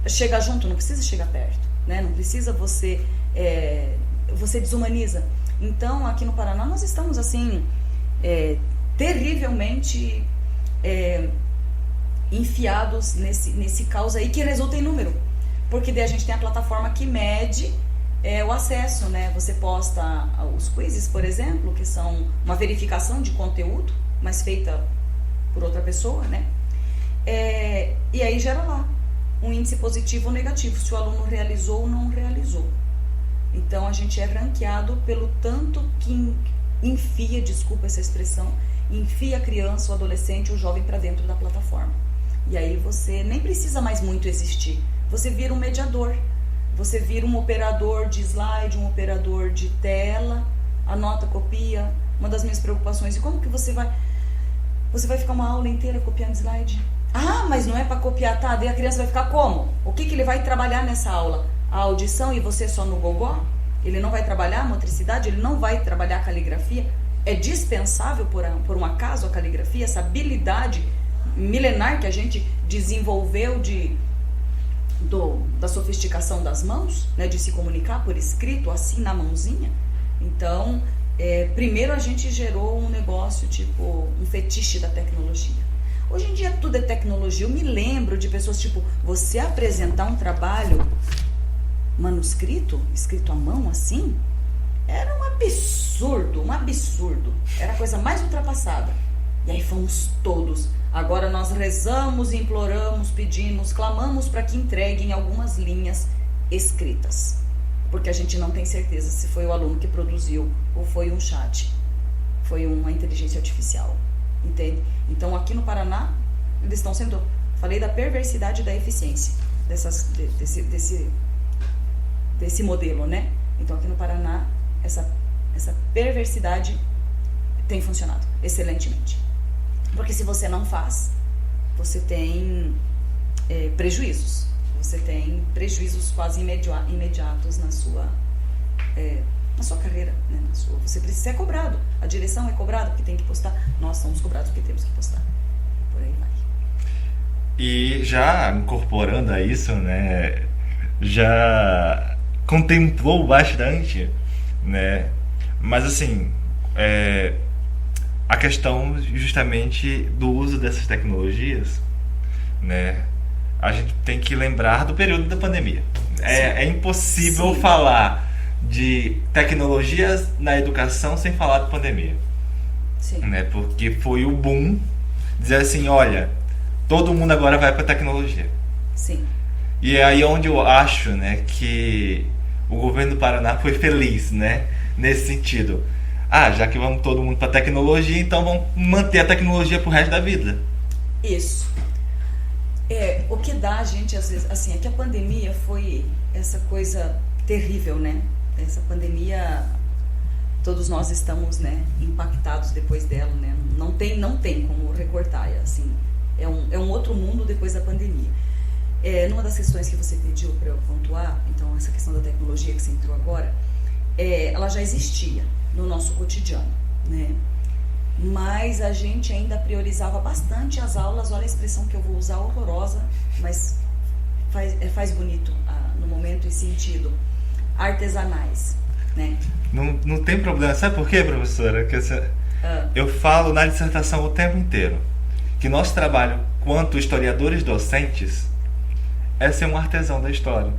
chegar junto, não precisa chegar perto, né? Não precisa você desumaniza. Então, aqui no Paraná, nós estamos assim, terrivelmente enfiados nesse caos aí, que resulta em número. Porque daí a gente tem a plataforma que mede o acesso, né? Você posta os quizzes, por exemplo, que são uma verificação de conteúdo, mas feita por outra pessoa, né? E aí gera lá um índice positivo ou negativo, se o aluno realizou ou não realizou. Então a gente é ranqueado pelo tanto que enfia, desculpa essa expressão, enfia a criança, o adolescente, o jovem para dentro da plataforma. E aí você nem precisa mais muito existir. Você vira um mediador, você vira um operador de slide, um operador de tela, anota, copia. Uma das minhas preocupações, e como que você vai ficar uma aula inteira copiando slide? Mas não é para copiar, tá? Daí a criança vai ficar como? O que ele vai trabalhar nessa aula? A audição e você só no gogó? Ele não vai trabalhar a motricidade? Ele não vai trabalhar a caligrafia? É dispensável, por um acaso, a caligrafia, essa habilidade milenar que a gente desenvolveu da sofisticação das mãos, né, de se comunicar por escrito, assim na mãozinha. Então, primeiro a gente gerou um negócio, tipo, um fetiche da tecnologia. Hoje em dia tudo é tecnologia. Eu me lembro de pessoas, tipo, você apresentar um trabalho manuscrito, escrito à mão, assim, era um absurdo. Era a coisa mais ultrapassada. E aí fomos todos. Agora nós rezamos, imploramos, pedimos, clamamos para que entreguem algumas linhas escritas. Porque a gente não tem certeza se foi o aluno que produziu ou foi um chat. Foi uma inteligência artificial. Entende? Então aqui no Paraná, eles estão sendo... Falei da perversidade e da eficiência desse modelo, né? Então aqui no Paraná, essa perversidade tem funcionado excelentemente. Porque se você não faz, você tem prejuízos. Você tem prejuízos quase imediatos na sua carreira, né? Você precisa ser cobrado. A direção é cobrada porque tem que postar. Nós somos cobrados porque temos que postar. Por aí vai. E já incorporando a isso, né? Já contemplou bastante, né? Mas assim, a questão justamente do uso dessas tecnologias, né? A gente tem que lembrar do período da pandemia. É impossível Sim. falar de tecnologias na educação sem falar de pandemia. Sim. Né? Porque foi o boom dizer assim, olha, todo mundo agora vai para tecnologia. Sim. E é aí onde eu acho, né, que o governo do Paraná foi feliz, né, nesse sentido. Já que vamos todo mundo para tecnologia, então vamos manter a tecnologia pro resto da vida. Isso. O que dá a gente, às vezes, assim, é que a pandemia foi essa coisa terrível, né? Essa pandemia, todos nós estamos, né, impactados depois dela, né? Não tem como recortar, assim. É um outro mundo depois da pandemia. Numa das questões que você pediu para eu pontuar, então essa questão da tecnologia que você entrou agora, ela já existia no nosso cotidiano, né? Mas a gente ainda priorizava bastante as aulas, olha a expressão que eu vou usar, horrorosa, mas faz bonito no momento e sentido, artesanais, né? Não tem problema, sabe por quê, professora? Que eu falo na dissertação o tempo inteiro que nosso trabalho quanto historiadores docentes é ser um artesão da história,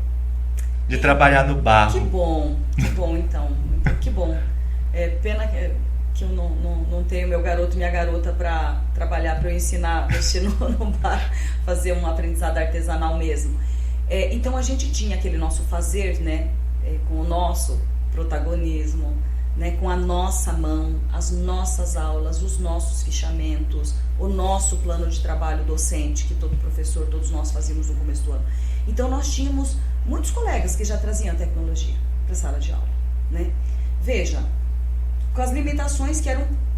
de trabalhar no barro. Que bom então, que bom. Pena que eu não tenho meu garoto e minha garota para trabalhar, para eu ensinar, mexer no bar, fazer um aprendizado artesanal mesmo. Então a gente tinha aquele nosso fazer, né, com o nosso protagonismo, né, com a nossa mão, as nossas aulas, os nossos fichamentos, o nosso plano de trabalho docente, que todo professor, todos nós fazíamos no começo do ano. Então nós tínhamos muitos colegas que já traziam tecnologia para a sala de aula, né? Veja, com as limitações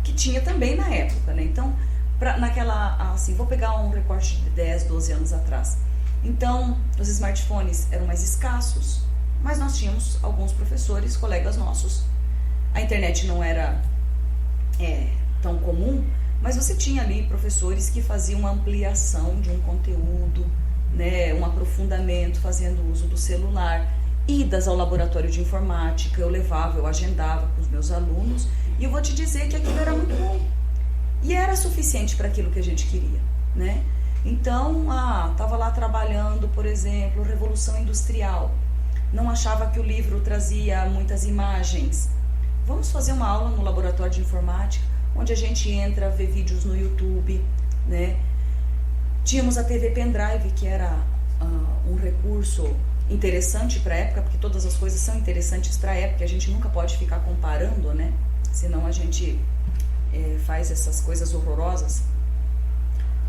que tinha também na época, né? Então, assim, vou pegar um recorte de 10, 12 anos atrás. Então, os smartphones eram mais escassos, mas nós tínhamos alguns professores, colegas nossos. A internet não era tão comum, mas você tinha ali professores que faziam uma ampliação de um conteúdo, né, um aprofundamento, fazendo uso do celular. Idas ao laboratório de informática, eu agendava com os meus alunos, e eu vou te dizer que aquilo era muito bom. E era suficiente para aquilo que a gente queria, né? Então, estava lá trabalhando, por exemplo, Revolução Industrial. Não achava que o livro trazia muitas imagens. Vamos fazer uma aula no laboratório de informática, onde a gente entra, vê vídeos no YouTube, né? Tínhamos a TV Pendrive, que era um recurso interessante para a época, porque todas as coisas são interessantes para a época, a gente nunca pode ficar comparando, né? Senão a gente faz essas coisas horrorosas,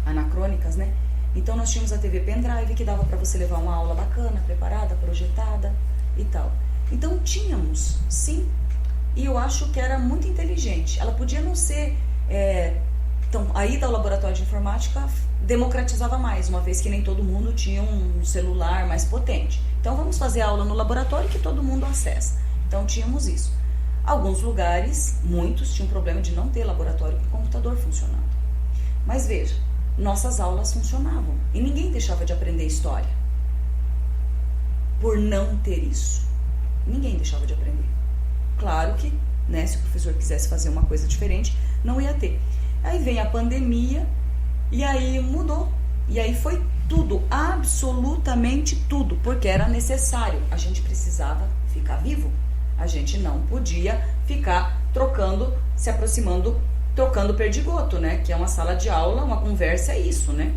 anacrônicas, né? Então nós tínhamos a TV Pendrive, que dava para você levar uma aula bacana, preparada, projetada e tal. Então tínhamos, sim, e eu acho que era muito inteligente. Ela podia não ser... Então, a ida ao laboratório de informática democratizava mais, uma vez que nem todo mundo tinha um celular mais potente. Então, vamos fazer aula no laboratório que todo mundo acessa. Então, tínhamos isso. Alguns lugares, muitos, tinham problema de não ter laboratório com computador funcionando. Mas veja, nossas aulas funcionavam. E ninguém deixava de aprender história por não ter isso. Ninguém deixava de aprender. Claro que, né, se o professor quisesse fazer uma coisa diferente, não ia ter. Aí vem a pandemia e aí mudou. E aí foi tudo, absolutamente tudo, porque era necessário. A gente precisava ficar vivo. A gente não podia ficar trocando, se aproximando, trocando perdigoto, né? Que é uma sala de aula, uma conversa, é isso, né?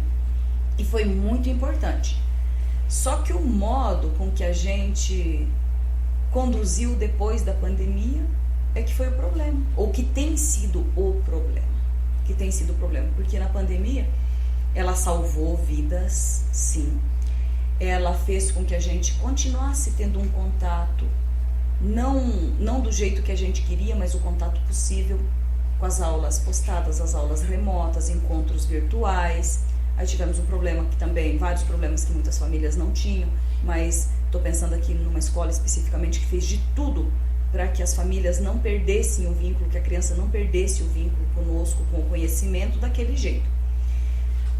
E foi muito importante. Só que o modo com que a gente conduziu depois da pandemia é que foi o problema, ou que tem sido o problema. Que tem sido o problema, porque na pandemia ela salvou vidas, sim. Ela fez com que a gente continuasse tendo um contato, não do jeito que a gente queria, mas o contato possível, com as aulas postadas, as aulas remotas, encontros virtuais. Aí tivemos um problema que também, vários problemas que muitas famílias não tinham, mas estou pensando aqui numa escola especificamente que fez de tudo para que as famílias não perdessem o vínculo, que a criança não perdesse o vínculo conosco, com o conhecimento daquele jeito.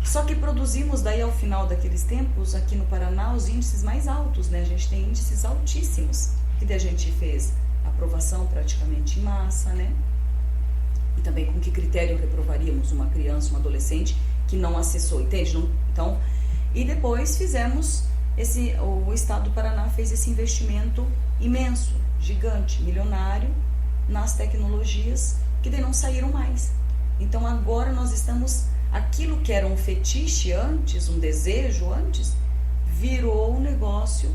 Só que produzimos daí ao final daqueles tempos, aqui no Paraná, os índices mais altos, né? A gente tem índices altíssimos, que daí a gente fez aprovação praticamente em massa, né? E também com que critério reprovaríamos uma criança, um adolescente que não acessou, entende? Então, e depois fizemos o Estado do Paraná fez esse investimento imenso, gigante, milionário nas tecnologias que daí não saíram mais. Então agora nós estamos, aquilo que era um fetiche antes, um desejo antes, virou um negócio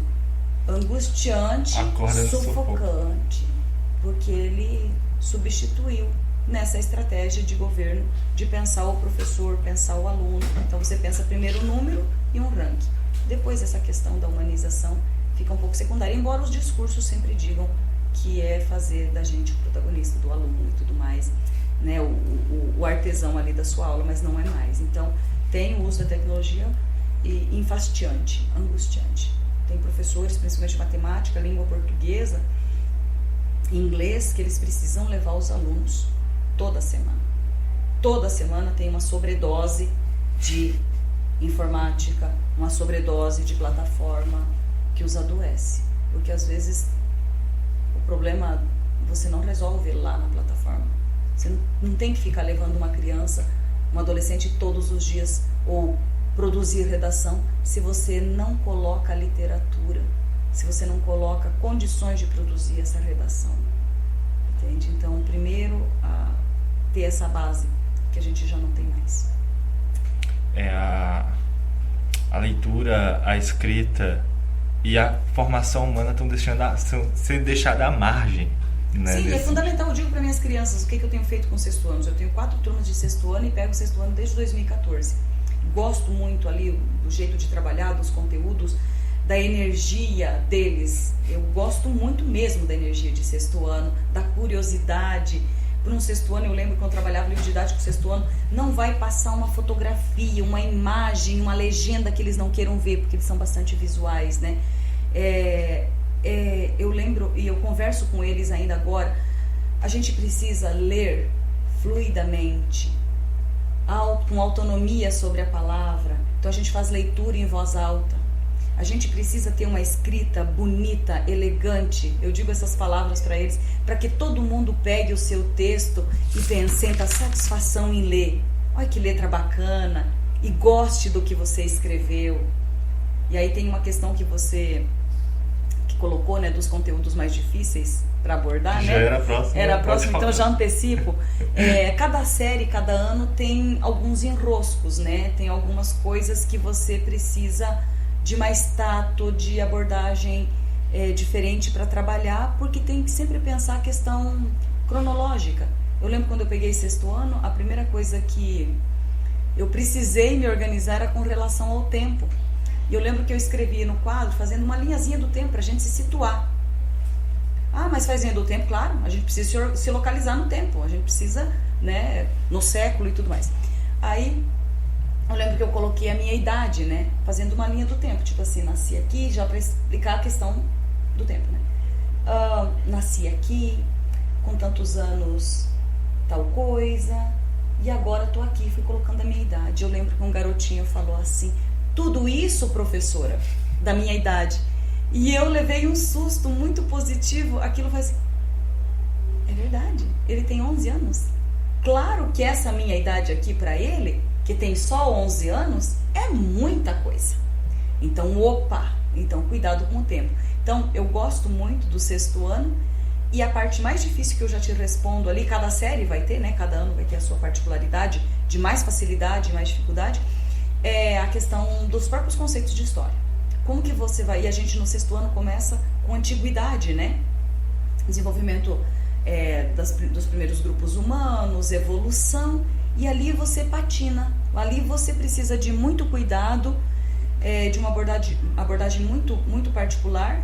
angustiante, sufocante, porque ele substituiu nessa estratégia de governo de pensar o professor, pensar o aluno. Então você pensa primeiro o número e um ranking. Depois essa questão da humanização fica um pouco secundária, embora os discursos sempre digam que é fazer da gente o protagonista, do aluno e tudo mais, né, o artesão ali da sua aula, mas não é mais. Então tem o uso da tecnologia enfastiante, angustiante. Tem professores, principalmente de matemática, língua portuguesa, inglês, que eles precisam levar os alunos toda semana. Toda semana tem uma sobredose de informática, uma sobredose de plataforma que os adoece. Porque às vezes o problema você não resolve lá na plataforma. Você não tem que ficar levando uma criança, um adolescente todos os dias ou produzir redação se você não coloca literatura, se você não coloca condições de produzir essa redação. Entende? Então, primeiro, ter essa base que a gente já não tem mais. A leitura, a escrita e a formação humana estão sendo deixadas à margem. Né, sim, é fundamental. Eu digo para minhas crianças o que eu tenho feito com sexto-anos. Eu tenho 4 turmas de sexto ano e pego o sexto ano desde 2014. Gosto muito ali do jeito de trabalhar, dos conteúdos, da energia deles. Eu gosto muito mesmo da energia de sexto ano, da curiosidade. Por um sexto ano, eu lembro quando eu trabalhava livro didático sexto ano, não vai passar uma fotografia, uma imagem, uma legenda que eles não queiram ver, porque eles são bastante visuais, né? Eu lembro, e eu converso com eles ainda agora, a gente precisa ler fluidamente, com autonomia sobre a palavra. Então a gente faz leitura em voz alta. A gente precisa ter uma escrita bonita, elegante. Eu digo essas palavras para eles, para que todo mundo pegue o seu texto e sinta satisfação em ler. Olha que letra bacana, e goste do que você escreveu. E aí tem uma questão que você colocou, né, dos conteúdos mais difíceis para abordar, já né? Era a próxima. Era a próxima, então já antecipo. Cada série, cada ano tem alguns enroscos, né? Tem algumas coisas que você precisa de mais tato, de abordagem diferente para trabalhar, porque tem que sempre pensar a questão cronológica. Eu lembro quando eu peguei sexto ano, a primeira coisa que eu precisei me organizar era com relação ao tempo. E eu lembro que eu escrevi no quadro, fazendo uma linhazinha do tempo, para a gente se situar. Mas faz linha do tempo, claro, a gente precisa se localizar no tempo, a gente precisa, né, no século e tudo mais. Aí, eu lembro que eu coloquei a minha idade, né, fazendo uma linha do tempo, tipo assim, nasci aqui, já para explicar a questão do tempo, né. Nasci aqui, com tantos anos, tal coisa, E agora estou aqui, fui colocando a minha idade. Eu lembro que um garotinho falou assim, tudo isso, professora, da minha idade. E eu levei um susto muito positivo. Aquilo faz... É verdade, ele tem 11 anos. Claro que essa minha idade aqui para ele, que tem só 11 anos, é muita coisa. Então, então cuidado com o tempo. Então, eu gosto muito do 6º ano. E a parte mais difícil que eu já te respondo ali, cada série vai ter, né? Cada ano vai ter a sua particularidade, de mais facilidade, mais dificuldade, é a questão dos próprios conceitos de história. Como que você vai... E a gente no 6º ano começa com antiguidade, né? Desenvolvimento dos primeiros grupos humanos, evolução, e ali você patina. Ali você precisa de muito cuidado, de uma abordagem muito, muito particular,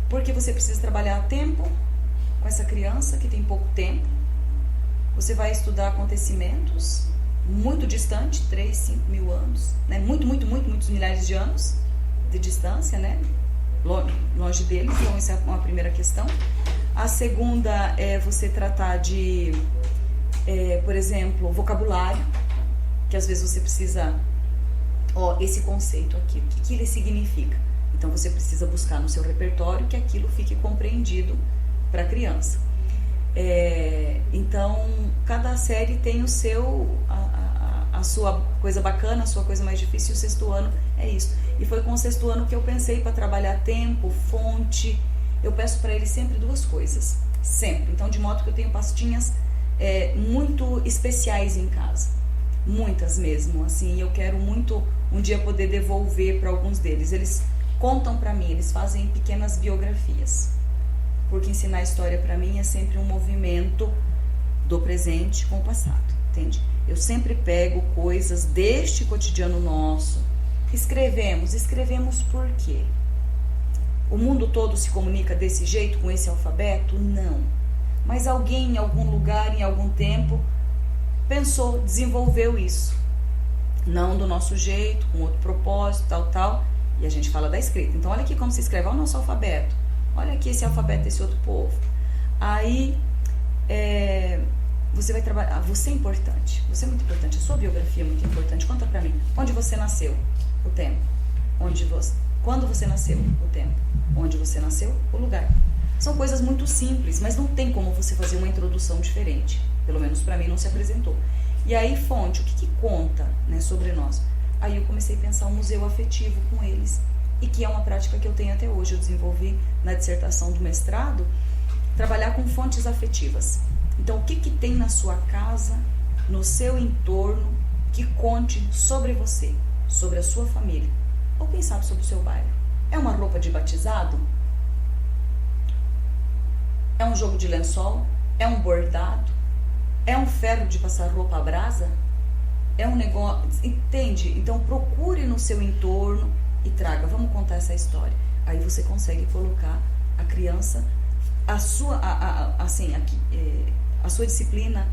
porque você precisa trabalhar a tempo com essa criança que tem pouco tempo. Você vai estudar acontecimentos muito distantes, 3, 5 mil anos, né? Muitos milhares de anos de distância, né? Longe deles. Então essa é uma primeira questão. A segunda é você tratar de, por exemplo, vocabulário, que às vezes você precisa, esse conceito aqui, o que ele significa? Então você precisa buscar no seu repertório que aquilo fique compreendido para a criança. Então, cada série tem o seu, a sua coisa bacana, a sua coisa mais difícil, e o 6º ano é isso. E foi com o 6º ano que eu pensei para trabalhar tempo, fonte. Eu peço para ele sempre 2 coisas, sempre. Então, de modo que eu tenho pastinhas muito especiais em casa, muitas mesmo, assim, e eu quero muito um dia poder devolver para alguns deles. Eles contam para mim, eles fazem pequenas biografias. Porque ensinar história para mim é sempre um movimento do presente com o passado, entende? Eu sempre pego coisas deste cotidiano nosso. Escrevemos por quê? O mundo todo se comunica desse jeito, com esse alfabeto? Não. Mas alguém em algum lugar, em algum tempo, pensou, desenvolveu isso. Não do nosso jeito, com outro propósito, tal. E a gente fala da escrita. Então olha aqui como se escreve, olha o nosso alfabeto. Olha aqui esse alfabeto desse outro povo. Aí, você vai trabalhar... Você é importante. Você é muito importante. A sua biografia é muito importante. Conta pra mim. Onde você nasceu? O tempo. Quando você nasceu? O tempo. Onde você nasceu? O lugar. São coisas muito simples, mas não tem como você fazer uma introdução diferente. Pelo menos pra mim não se apresentou. E aí, fonte. O que conta, né, sobre nós? Aí eu comecei a pensar um museu afetivo com eles. E que é uma prática que eu tenho até hoje. Eu desenvolvi na dissertação do mestrado, trabalhar com fontes afetivas. Então, o que tem na sua casa, no seu entorno, que conte sobre você, sobre a sua família, ou quem sabe sobre o seu bairro? É uma roupa de batizado? É um jogo de lençol? É um bordado? É um ferro de passar roupa à brasa? É um negócio... Entende? Então, procure no seu entorno e traga, vamos contar essa história. Aí você consegue colocar a criança, a sua disciplina,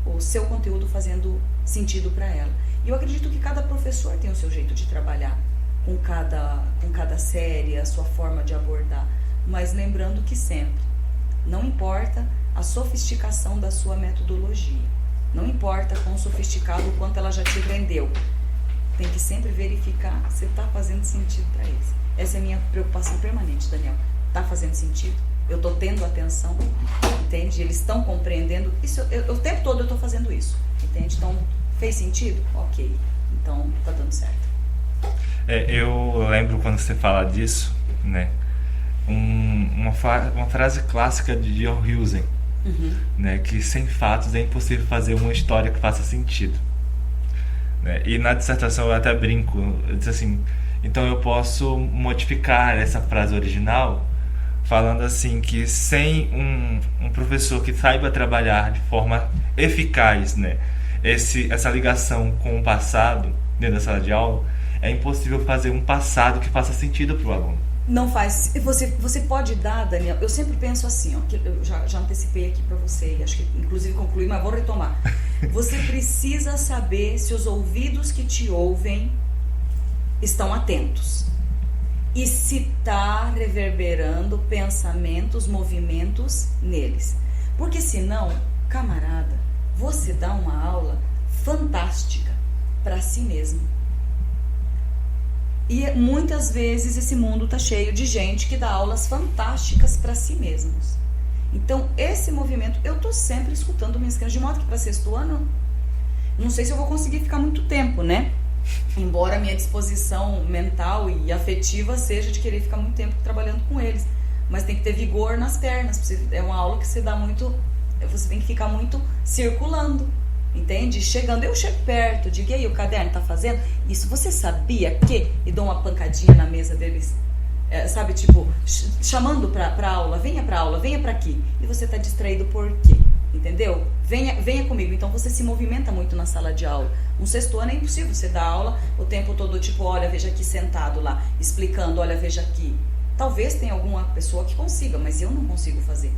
o seu conteúdo fazendo sentido para ela. E eu acredito que cada professor tem o seu jeito de trabalhar com cada série, a sua forma de abordar. Mas lembrando que sempre, não importa a sofisticação da sua metodologia, não importa quão sofisticado o quanto ela já te rendeu, tem que sempre verificar se está fazendo sentido para eles. Essa é a minha preocupação permanente, Daniel. Está fazendo sentido? Eu estou tendo atenção, entende? Eles estão compreendendo. Isso, o tempo todo eu estou fazendo isso, entende? Então, fez sentido? Ok. Então, está dando certo. Eu lembro quando você fala disso, né? Uma frase clássica de John Huston, né? Que sem fatos é impossível fazer uma história que faça sentido. E na dissertação eu até brinco, eu disse assim, então eu posso modificar essa frase original falando assim que sem um professor que saiba trabalhar de forma eficaz, né, essa ligação com o passado dentro da sala de aula, é impossível fazer um passado que faça sentido para o aluno. Não faz. Você pode dar, Daniel, eu sempre penso assim, que eu já antecipei aqui para você, e acho que inclusive concluí, mas vou retomar. Você precisa saber se os ouvidos que te ouvem estão atentos. E se está reverberando pensamentos, movimentos neles. Porque senão, camarada, você dá uma aula fantástica para si mesmo. E muitas vezes esse mundo está cheio de gente que dá aulas fantásticas para si mesmos. Então, esse movimento, eu estou sempre escutando minhas crianças, de modo que para sexto ano, não sei se eu vou conseguir ficar muito tempo, né? Embora a minha disposição mental e afetiva seja de querer ficar muito tempo trabalhando com eles. Mas tem que ter vigor nas pernas. É uma aula que você dá muito... Você tem que ficar muito circulando. Entende? Chegando, eu chego perto, digo, e aí, o caderno tá fazendo? Isso, você sabia que? E dou uma pancadinha na mesa deles, sabe, tipo, chamando pra aula, venha pra aqui. E você tá distraído por quê? Entendeu? Venha comigo. Então você se movimenta muito na sala de aula. Um sexto ano é impossível você dar aula o tempo todo, tipo, olha, veja aqui, sentado lá, explicando, olha, veja aqui. Talvez tenha alguma pessoa que consiga, mas eu não consigo fazer.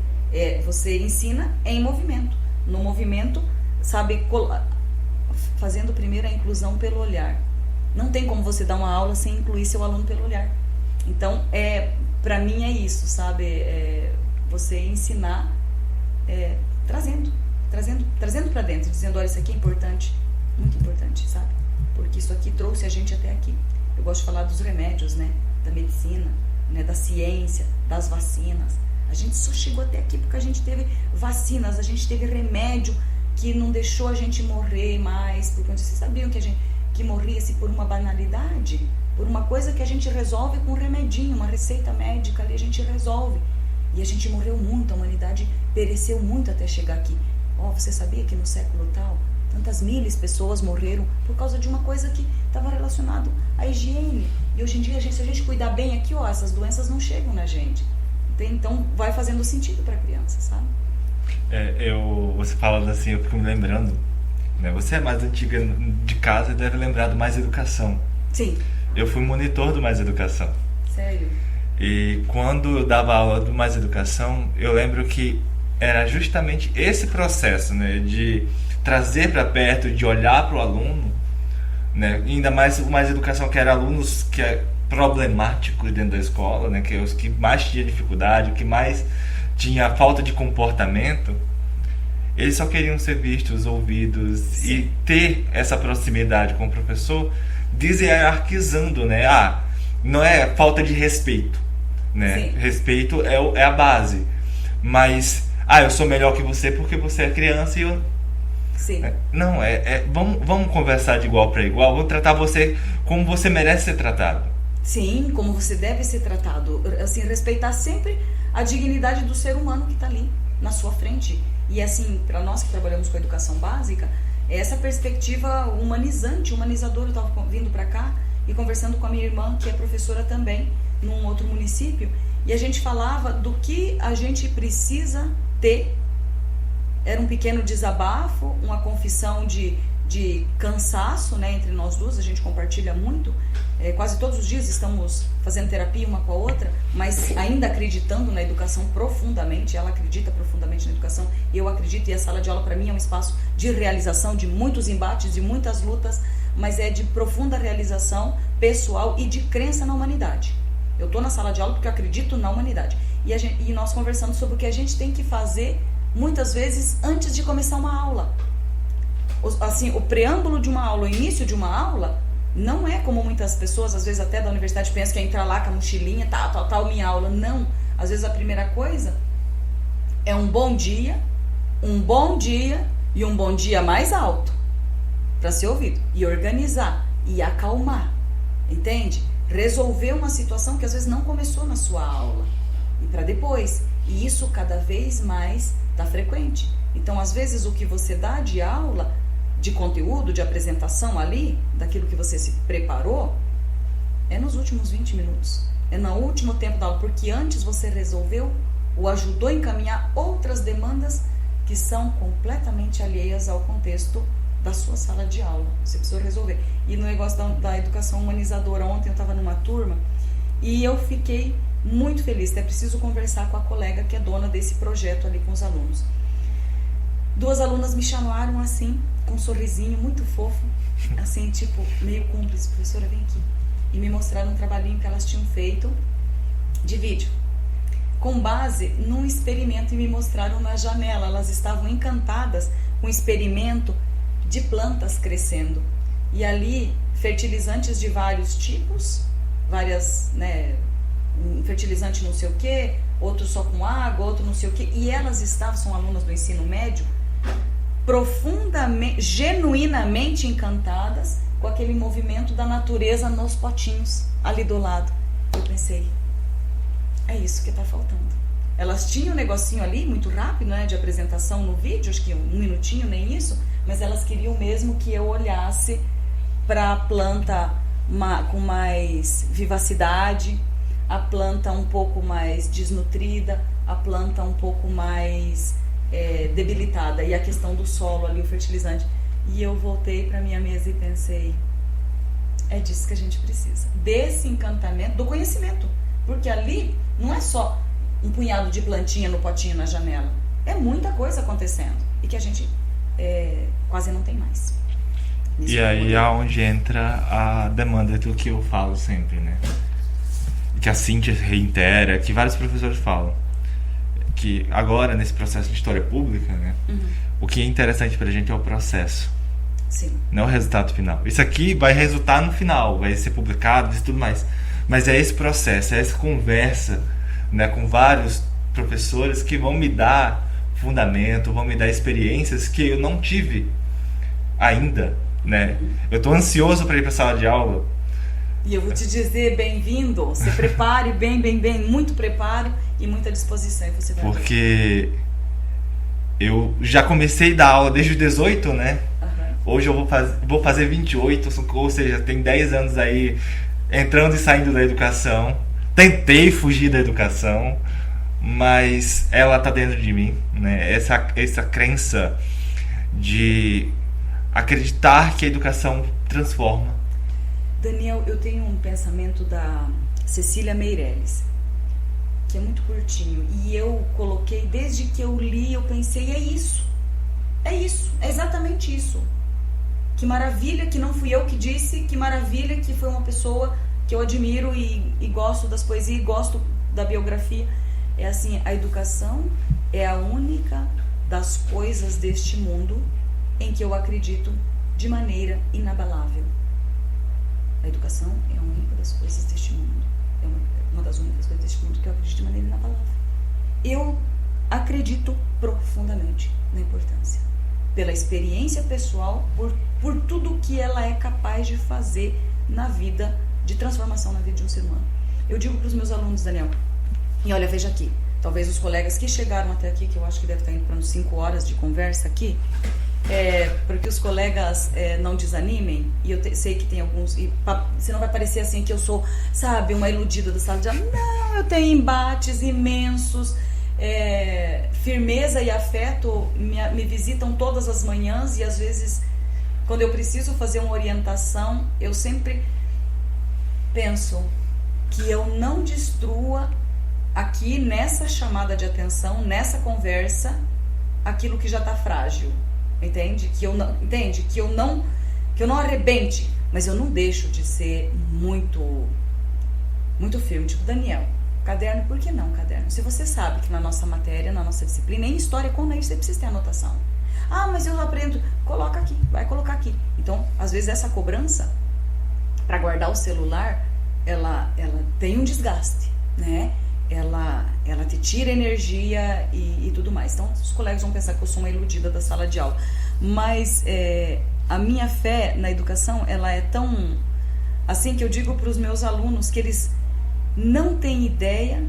Você ensina em movimento. No movimento, sabe, fazendo primeiro a inclusão pelo olhar. Não tem como você dar uma aula sem incluir seu aluno pelo olhar. Então, para mim é isso, sabe? Você ensinar trazendo para dentro, dizendo, olha, isso aqui é importante, muito importante, sabe? Porque isso aqui trouxe a gente até aqui. Eu gosto de falar dos remédios, né? Da medicina, né? Da ciência, das vacinas. A gente só chegou até aqui porque a gente teve vacinas, a gente teve remédio que não deixou a gente morrer mais, porque vocês sabiam que morria-se por uma banalidade, por uma coisa que a gente resolve com um remedinho, uma receita médica ali a gente resolve. E a gente morreu muito, a humanidade pereceu muito até chegar aqui. Você sabia que no século tal, tantas miles pessoas morreram por causa de uma coisa que estava relacionada à higiene. E hoje em dia, se a gente cuidar bem aqui, essas doenças não chegam na gente. Então, vai fazendo sentido para a criança, sabe? Você falando assim, eu fico me lembrando, né? Você é mais antiga de casa e deve lembrar do Mais Educação. Sim. Eu fui monitor do Mais Educação. Sério? E quando eu dava aula do Mais Educação, eu lembro que era justamente esse processo, né? De trazer para perto, de olhar para o aluno, né? E ainda mais o Mais Educação, que eram alunos problemáticos dentro da escola, né? Que os que mais tinham dificuldade, o que mais tinha falta de comportamento, eles só queriam ser vistos, ouvidos. Sim. E ter essa proximidade com o professor, deshierarquizando, né? Não é falta de respeito, né? Sim. Respeito é a base, mas eu sou melhor que você porque você é criança e eu... Sim. Não, vamos conversar de igual para igual, vou tratar você como você merece ser tratado. Sim, como você deve ser tratado, assim, respeitar sempre a dignidade do ser humano que está ali na sua frente. E assim, para nós que trabalhamos com a educação básica, essa perspectiva humanizante, humanizadora. Eu estava vindo para cá e conversando com a minha irmã, que é professora também, num outro município, e a gente falava do que a gente precisa ter. Era um pequeno desabafo, uma confissão de cansaço, né, entre nós duas. A gente compartilha muito, quase todos os dias estamos fazendo terapia uma com a outra, mas ainda acreditando na educação profundamente. Ela acredita profundamente na educação e eu acredito, e a sala de aula para mim é um espaço de realização, de muitos embates, de muitas lutas, mas é de profunda realização pessoal e de crença na humanidade. Eu estou na sala de aula porque eu acredito na humanidade. E nós conversamos sobre o que a gente tem que fazer muitas vezes antes de começar uma aula. Assim, o preâmbulo de uma aula, o início de uma aula, não é como muitas pessoas, às vezes até da universidade, pensam que é entrar lá com a mochilinha, tal, minha aula. Não. Às vezes a primeira coisa é um bom dia e um bom dia mais alto para ser ouvido. E organizar, e acalmar. Entende? Resolver uma situação que às vezes não começou na sua aula. E para depois. E isso cada vez mais está frequente. Então, às vezes, o que você dá de aula, de conteúdo, de apresentação ali, daquilo que você se preparou, é nos últimos 20 minutos. É no último tempo da aula, porque antes você resolveu ou ajudou a encaminhar outras demandas que são completamente alheias ao contexto da sua sala de aula. Você precisou resolver. E no negócio da educação humanizadora, ontem eu estava numa turma e eu fiquei muito feliz. Até preciso conversar com a colega que é dona desse projeto ali com os alunos. 2 alunas me chamaram assim, com um sorrisinho muito fofo, assim, tipo, meio cúmplice: professora, vem aqui. E me mostraram um trabalhinho que elas tinham feito de vídeo, com base num experimento, e me mostraram na janela. Elas estavam encantadas com o experimento de plantas crescendo. E ali, fertilizantes de vários tipos, várias, né, um fertilizante não sei o que, outro só com água, outro não sei o que. E elas estavam, são alunas do ensino médio, profundamente, genuinamente encantadas com aquele movimento da natureza nos potinhos ali do lado. Eu pensei, é isso que está faltando. Elas tinham um negocinho ali, muito rápido, né, de apresentação no vídeo, acho que 1 minutinho, nem isso, mas elas queriam mesmo que eu olhasse para a planta com mais vivacidade, a planta um pouco mais desnutrida, a planta um pouco mais debilitada, e a questão do solo ali, o fertilizante. E eu voltei para minha mesa e pensei, é disso que a gente precisa, desse encantamento, do conhecimento, porque ali não é só um punhado de plantinha no potinho na janela, é muita coisa acontecendo e que a gente quase não tem mais. E aí é onde entra a demanda do que eu falo sempre, né? Que a Cíntia reitera, que vários professores falam, que agora nesse processo de história pública, né, o que é interessante pra gente é o processo. Sim. Não é o resultado final. Isso aqui vai resultar no final, vai ser publicado e tudo mais. Mas é esse processo, é essa conversa, né, com vários professores que vão me dar fundamento, vão me dar experiências que eu não tive ainda, né? Eu estou ansioso para ir para a sala de aula. E eu vou te dizer, bem-vindo, se prepare bem, muito preparo e muita disposição. E você vai porque eu já comecei a dar aula desde os 18, né? Hoje eu vou fazer 28, ou seja, tem 10 anos aí entrando e saindo da educação. Tentei fugir da educação, mas ela está dentro de mim, né? Essa crença de acreditar que a educação transforma. Daniel, eu tenho um pensamento da Cecília Meirelles, que é muito curtinho, e eu coloquei, desde que eu li, eu pensei, é isso, é exatamente isso. Que maravilha que não fui eu que disse, que maravilha que foi uma pessoa que eu admiro e gosto das poesias e gosto da biografia. É assim, a educação é a única das coisas deste mundo em que eu acredito de maneira inabalável. A educação é a única das coisas deste mundo, é uma das únicas coisas deste mundo que eu acredito de maneira inabalável. Eu acredito profundamente na importância, pela experiência pessoal, por tudo que ela é capaz de fazer na vida, de transformação na vida de um ser humano. Eu digo para os meus alunos, Daniel, e olha, veja aqui, talvez os colegas que chegaram até aqui, que eu acho que deve estar indo para uns 5 horas de conversa aqui, porque os colegas não desanimem, e eu sei que tem alguns, e senão vai parecer assim que eu sou, sabe, uma iludida da sala de aula. Não, eu tenho embates imensos, firmeza e afeto me visitam todas as manhãs, e às vezes, quando eu preciso fazer uma orientação, eu sempre penso que eu não destrua aqui nessa chamada de atenção, nessa conversa, aquilo que já está frágil. Entende? Que eu não arrebente, mas eu não deixo de ser muito firme. Tipo, Daniel, caderno, por que não caderno? Se você sabe que na nossa matéria, na nossa disciplina, em história com você precisa ter anotação. Ah, mas eu não aprendo. Coloca aqui, vai colocar aqui. Então, às vezes essa cobrança para guardar o celular, ela tem um desgaste, né? Ela te tira energia e tudo mais. Então, os colegas vão pensar que eu sou uma iludida da sala de aula. Mas a minha fé na educação, ela é tão... assim que eu digo para os meus alunos que eles não têm ideia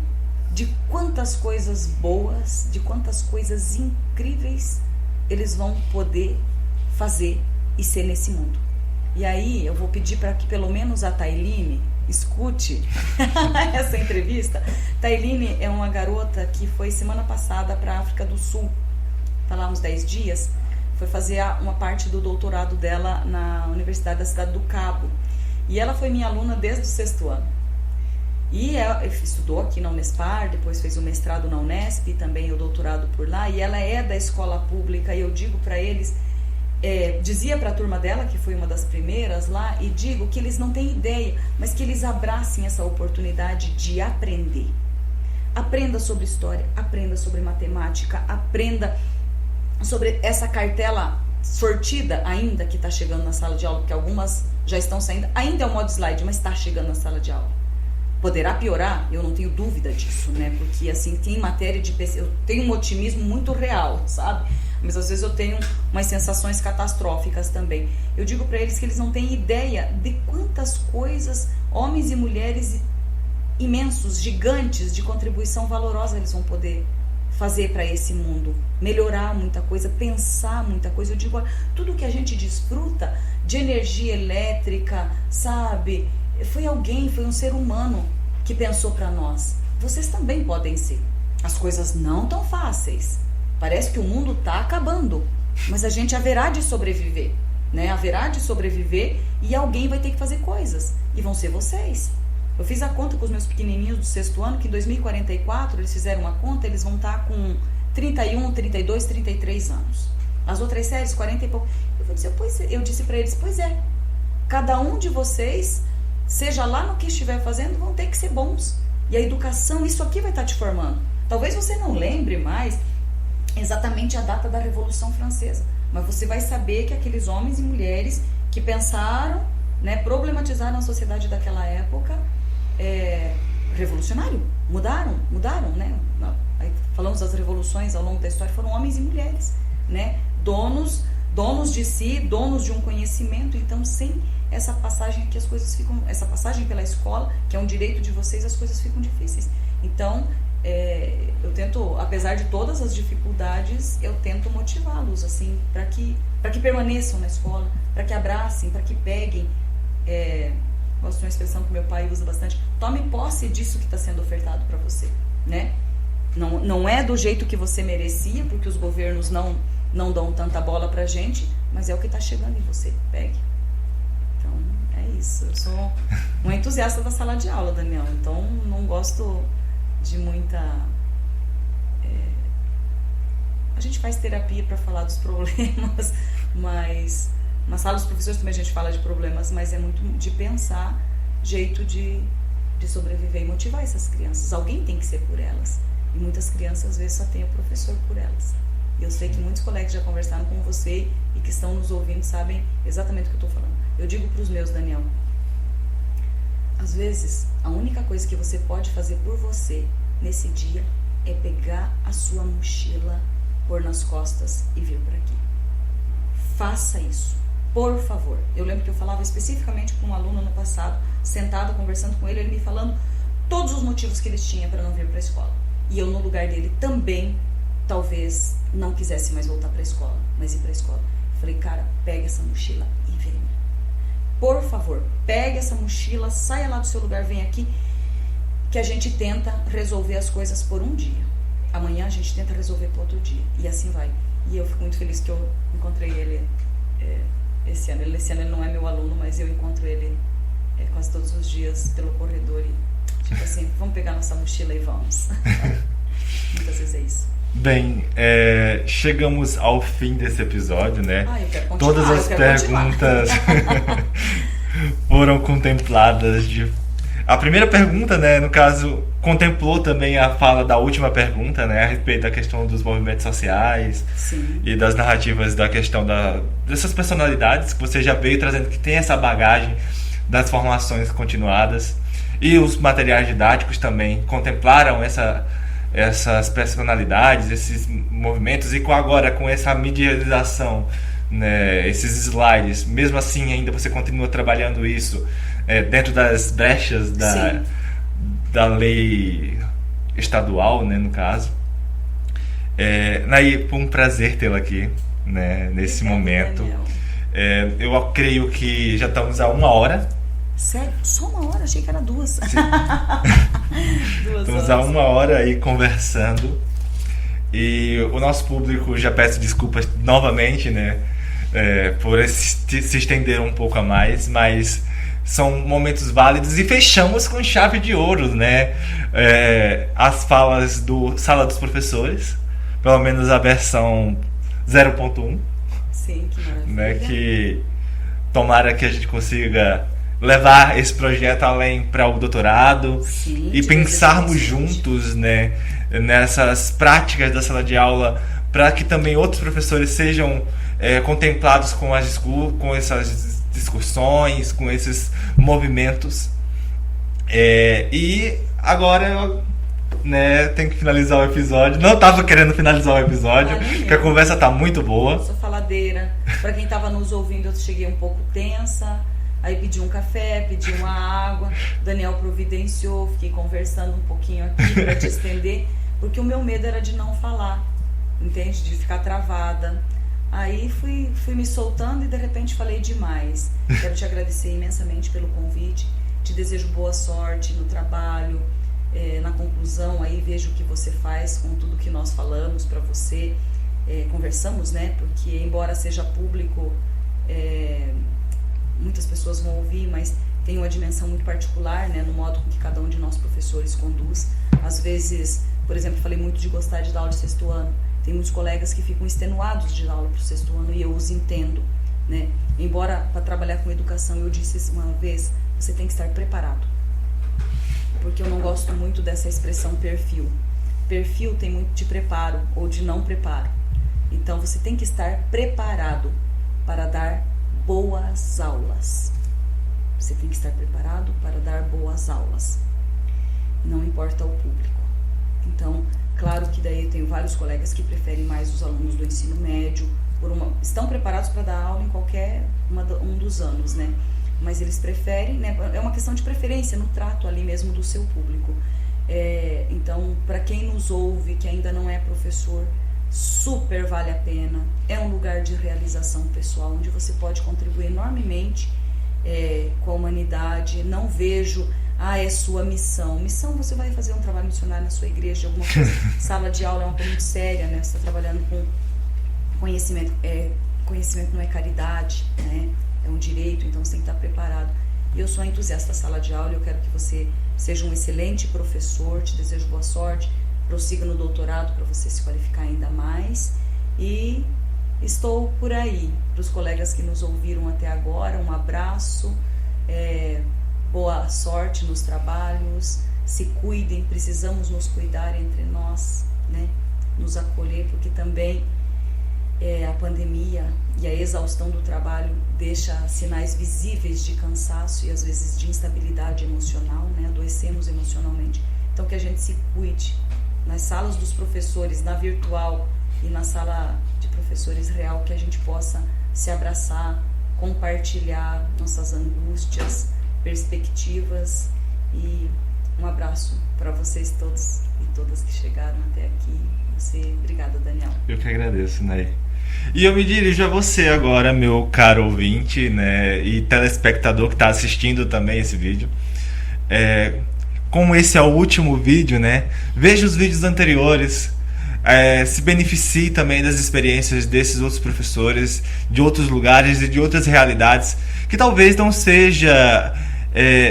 de quantas coisas boas, de quantas coisas incríveis eles vão poder fazer e ser nesse mundo. E aí, eu vou pedir para que pelo menos a Tailine escute essa entrevista. Tailine é uma garota que foi semana passada para a África do Sul, tá lá uns 10 dias, foi fazer uma parte do doutorado dela na Universidade da Cidade do Cabo, e ela foi minha aluna desde o 6º ano, e ela estudou aqui na Unespar, depois fez o mestrado na Unesp e também o doutorado por lá, e ela é da escola pública, e eu digo para eles, dizia para a turma dela, que foi uma das primeiras lá, e digo que eles não têm ideia, mas que eles abracem essa oportunidade de aprender. Aprenda sobre história, aprenda sobre matemática, aprenda sobre essa cartela sortida ainda que está chegando na sala de aula, porque algumas já estão saindo, ainda é o modo slide, mas está chegando na sala de aula. Poderá piorar? Eu não tenho dúvida disso, né? Porque, assim, tem matéria de pesquisa, eu tenho um otimismo muito real, sabe? Mas, às vezes, eu tenho umas sensações catastróficas também. Eu digo para eles que eles não têm ideia de quantas coisas, homens e mulheres imensos, gigantes, de contribuição valorosa eles vão poder fazer para esse mundo. Melhorar muita coisa, pensar muita coisa. Eu digo, tudo que a gente desfruta de energia elétrica, sabe? Foi alguém, foi um ser humano que pensou para nós. Vocês também podem ser. As coisas não tão fáceis. Parece que o mundo está acabando, mas a gente haverá de sobreviver, né? Haverá de sobreviver e alguém vai ter que fazer coisas. E vão ser vocês. Eu fiz a conta com os meus pequenininhos do 6º ano, que em 2044 eles fizeram uma conta, eles vão estar com 31, 32, 33 anos. As outras séries, 40 e pouco. Eu disse para eles, pois é, cada um de vocês, seja lá no que estiver fazendo, vão ter que ser bons. E a educação, isso aqui vai estar te formando. Talvez você não lembre mais exatamente a data da Revolução Francesa, mas você vai saber que aqueles homens e mulheres que pensaram, né, problematizaram a sociedade daquela época, revolucionário, mudaram, né? Aí falamos das revoluções ao longo da história, foram homens e mulheres, né? Donos de si, donos de um conhecimento. Então, sem essa passagem aqui, as coisas ficam, essa passagem pela escola, que é um direito de vocês, as coisas ficam difíceis. Então, eu tento, apesar de todas as dificuldades, eu tento motivá-los, assim, para que permaneçam na escola, para que abracem, para que peguem. Gosto de uma expressão que meu pai usa bastante: tome posse disso que está sendo ofertado para você, né? Não é do jeito que você merecia, porque os governos não dão tanta bola pra gente, mas é o que está chegando em você. Pegue. Então, é isso. Eu sou um entusiasta da sala de aula, Daniel. Então, não gosto de muita... A gente faz terapia para falar dos problemas, mas na sala dos professores também a gente fala de problemas, mas é muito de pensar jeito de sobreviver e motivar essas crianças. Alguém tem que ser por elas. E muitas crianças, às vezes, só tem o professor por elas. E eu sei que muitos colegas já conversaram com você e que estão nos ouvindo sabem exatamente o que eu estou falando. Eu digo para os meus, Daniel, às vezes, a única coisa que você pode fazer por você nesse dia é pegar a sua mochila, pôr nas costas e vir para aqui. Faça isso, por favor. Eu lembro que eu falava especificamente com um aluno no passado, sentado, conversando com ele me falando todos os motivos que ele tinha para não vir para a escola. E eu, no lugar dele, também, talvez, não quisesse mais voltar para a escola, mas ir para a escola. Falei, cara, pega essa mochila e vem. Por favor, pegue essa mochila, saia lá do seu lugar, vem aqui, que a gente tenta resolver as coisas por um dia. Amanhã a gente tenta resolver por outro dia. E assim vai. E eu fico muito feliz que eu encontrei ele esse ano. Esse ano ele não é meu aluno, mas eu encontro ele quase todos os dias pelo corredor e tipo assim, vamos pegar nossa mochila e vamos. Muitas vezes é isso. Bem, chegamos ao fim desse episódio, né? Eu quero continuar, todas as perguntas foram contempladas. A primeira pergunta, né, no caso, contemplou também a fala da última pergunta, né, a respeito da questão dos movimentos sociais. Sim. E das narrativas da questão dessas personalidades que você já veio trazendo, que tem essa bagagem das formações continuadas. E os materiais didáticos também contemplaram essas personalidades, esses movimentos, e agora com essa medialização, né, esses slides, mesmo assim ainda você continua trabalhando isso dentro das brechas da lei estadual, né, no caso. Naí, foi um prazer tê-la aqui, né, nesse momento. Eu creio que já estamos a 1 hora. Sério? Só 1 hora? Achei que era 2. Estamos a 1 hora aí conversando. E o nosso público, já peço desculpas novamente, né, por se estender um pouco a mais, mas são momentos válidos e fechamos com chave de ouro, né? As falas do Sala dos Professores, pelo menos a versão 0.1. Sim, que maravilha. Né, que tomara que a gente consiga levar esse projeto além para o doutorado. Sim, e pensarmos juntos, né, nessas práticas da sala de aula, para que também outros professores sejam contemplados com essas discussões, com esses movimentos. E agora eu tenho que finalizar o episódio. Não estava querendo finalizar o episódio, porque a conversa tá muito boa. Sou faladeira. Para quem estava nos ouvindo, eu cheguei um pouco tensa. Aí pedi um café, pedi uma água. O Daniel providenciou, fiquei conversando um pouquinho aqui para te estender, porque o meu medo era de não falar, entende? De ficar travada. Aí fui me soltando e de repente falei demais. Quero te agradecer imensamente pelo convite. Te desejo boa sorte no trabalho. Na conclusão aí vejo o que você faz com tudo que nós falamos para você. Conversamos, né? Porque embora seja público, muitas pessoas vão ouvir, mas tem uma dimensão muito particular, né? No modo com que cada um de nós professores conduz. Às vezes, por exemplo, falei muito de gostar de dar aula de sexto ano. Tem muitos colegas que ficam extenuados de dar aula para o sexto ano e eu os entendo, né? Embora para trabalhar com educação, eu disse uma vez, você tem que estar preparado. Porque eu não gosto muito dessa expressão perfil. Perfil tem muito de preparo ou de não preparo. Então você tem que estar preparado para dar boas aulas. Você tem que estar preparado para dar boas aulas. Não importa o público. Então, claro que daí eu tenho vários colegas que preferem mais os alunos do ensino médio, estão preparados para dar aula em qualquer um dos anos, né? Mas eles preferem, né? É uma questão de preferência no trato ali mesmo do seu público. Então, para quem nos ouve, que ainda não é professor, super vale a pena. É um lugar de realização pessoal, onde você pode contribuir enormemente com a humanidade. Não vejo, é sua missão. Missão, você vai fazer um trabalho missionário na sua igreja, alguma coisa. Sala de aula é uma coisa muito séria, né? Você está trabalhando com conhecimento. Conhecimento não é caridade, né? É um direito, então você tem que estar preparado. E eu sou entusiasta da sala de aula, eu quero que você seja um excelente professor, te desejo boa sorte, prossiga no doutorado para você se qualificar ainda mais. E estou por aí. Para os colegas que nos ouviram até agora, um abraço, boa sorte nos trabalhos, se cuidem, precisamos nos cuidar entre nós, né? Nos acolher, porque também a pandemia e a exaustão do trabalho deixa sinais visíveis de cansaço e às vezes de instabilidade emocional, né? Adoecemos emocionalmente. Então que a gente se cuide nas salas dos professores, na virtual e na sala de professores real, que a gente possa se abraçar, compartilhar nossas angústias, perspectivas. E um abraço para vocês todos e todas que chegaram até aqui. Obrigada, Daniel. Eu que agradeço, Nay. E eu me dirijo a você agora, meu caro ouvinte, né, e telespectador que está assistindo também esse vídeo. Como esse é o último vídeo, né, veja os vídeos anteriores, se beneficie também das experiências desses outros professores, de outros lugares e de outras realidades, que talvez não seja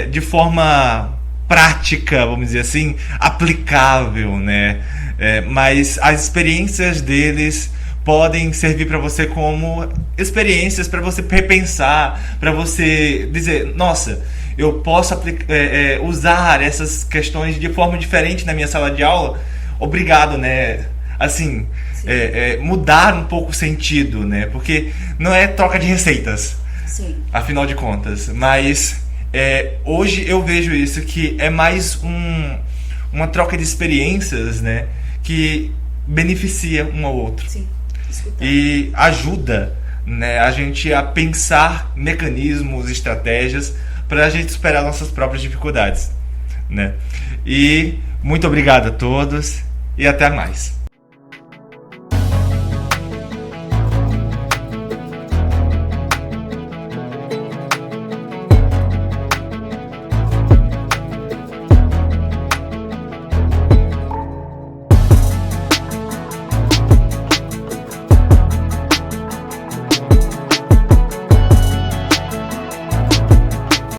de forma prática, vamos dizer assim, aplicável, né, mas as experiências deles podem servir para você como experiências para você repensar, para você dizer, nossa, eu posso usar essas questões de forma diferente na minha sala de aula. Obrigado, né? Assim, mudar um pouco o sentido, né? Porque não é troca de receitas, sim, afinal de contas. Mas hoje eu vejo isso, que é mais uma troca de experiências, né? Que beneficia um ao outro. Sim. E ajuda, né, a gente a pensar mecanismos, estratégias para a gente superar nossas próprias dificuldades, né? E muito obrigado a todos e até mais.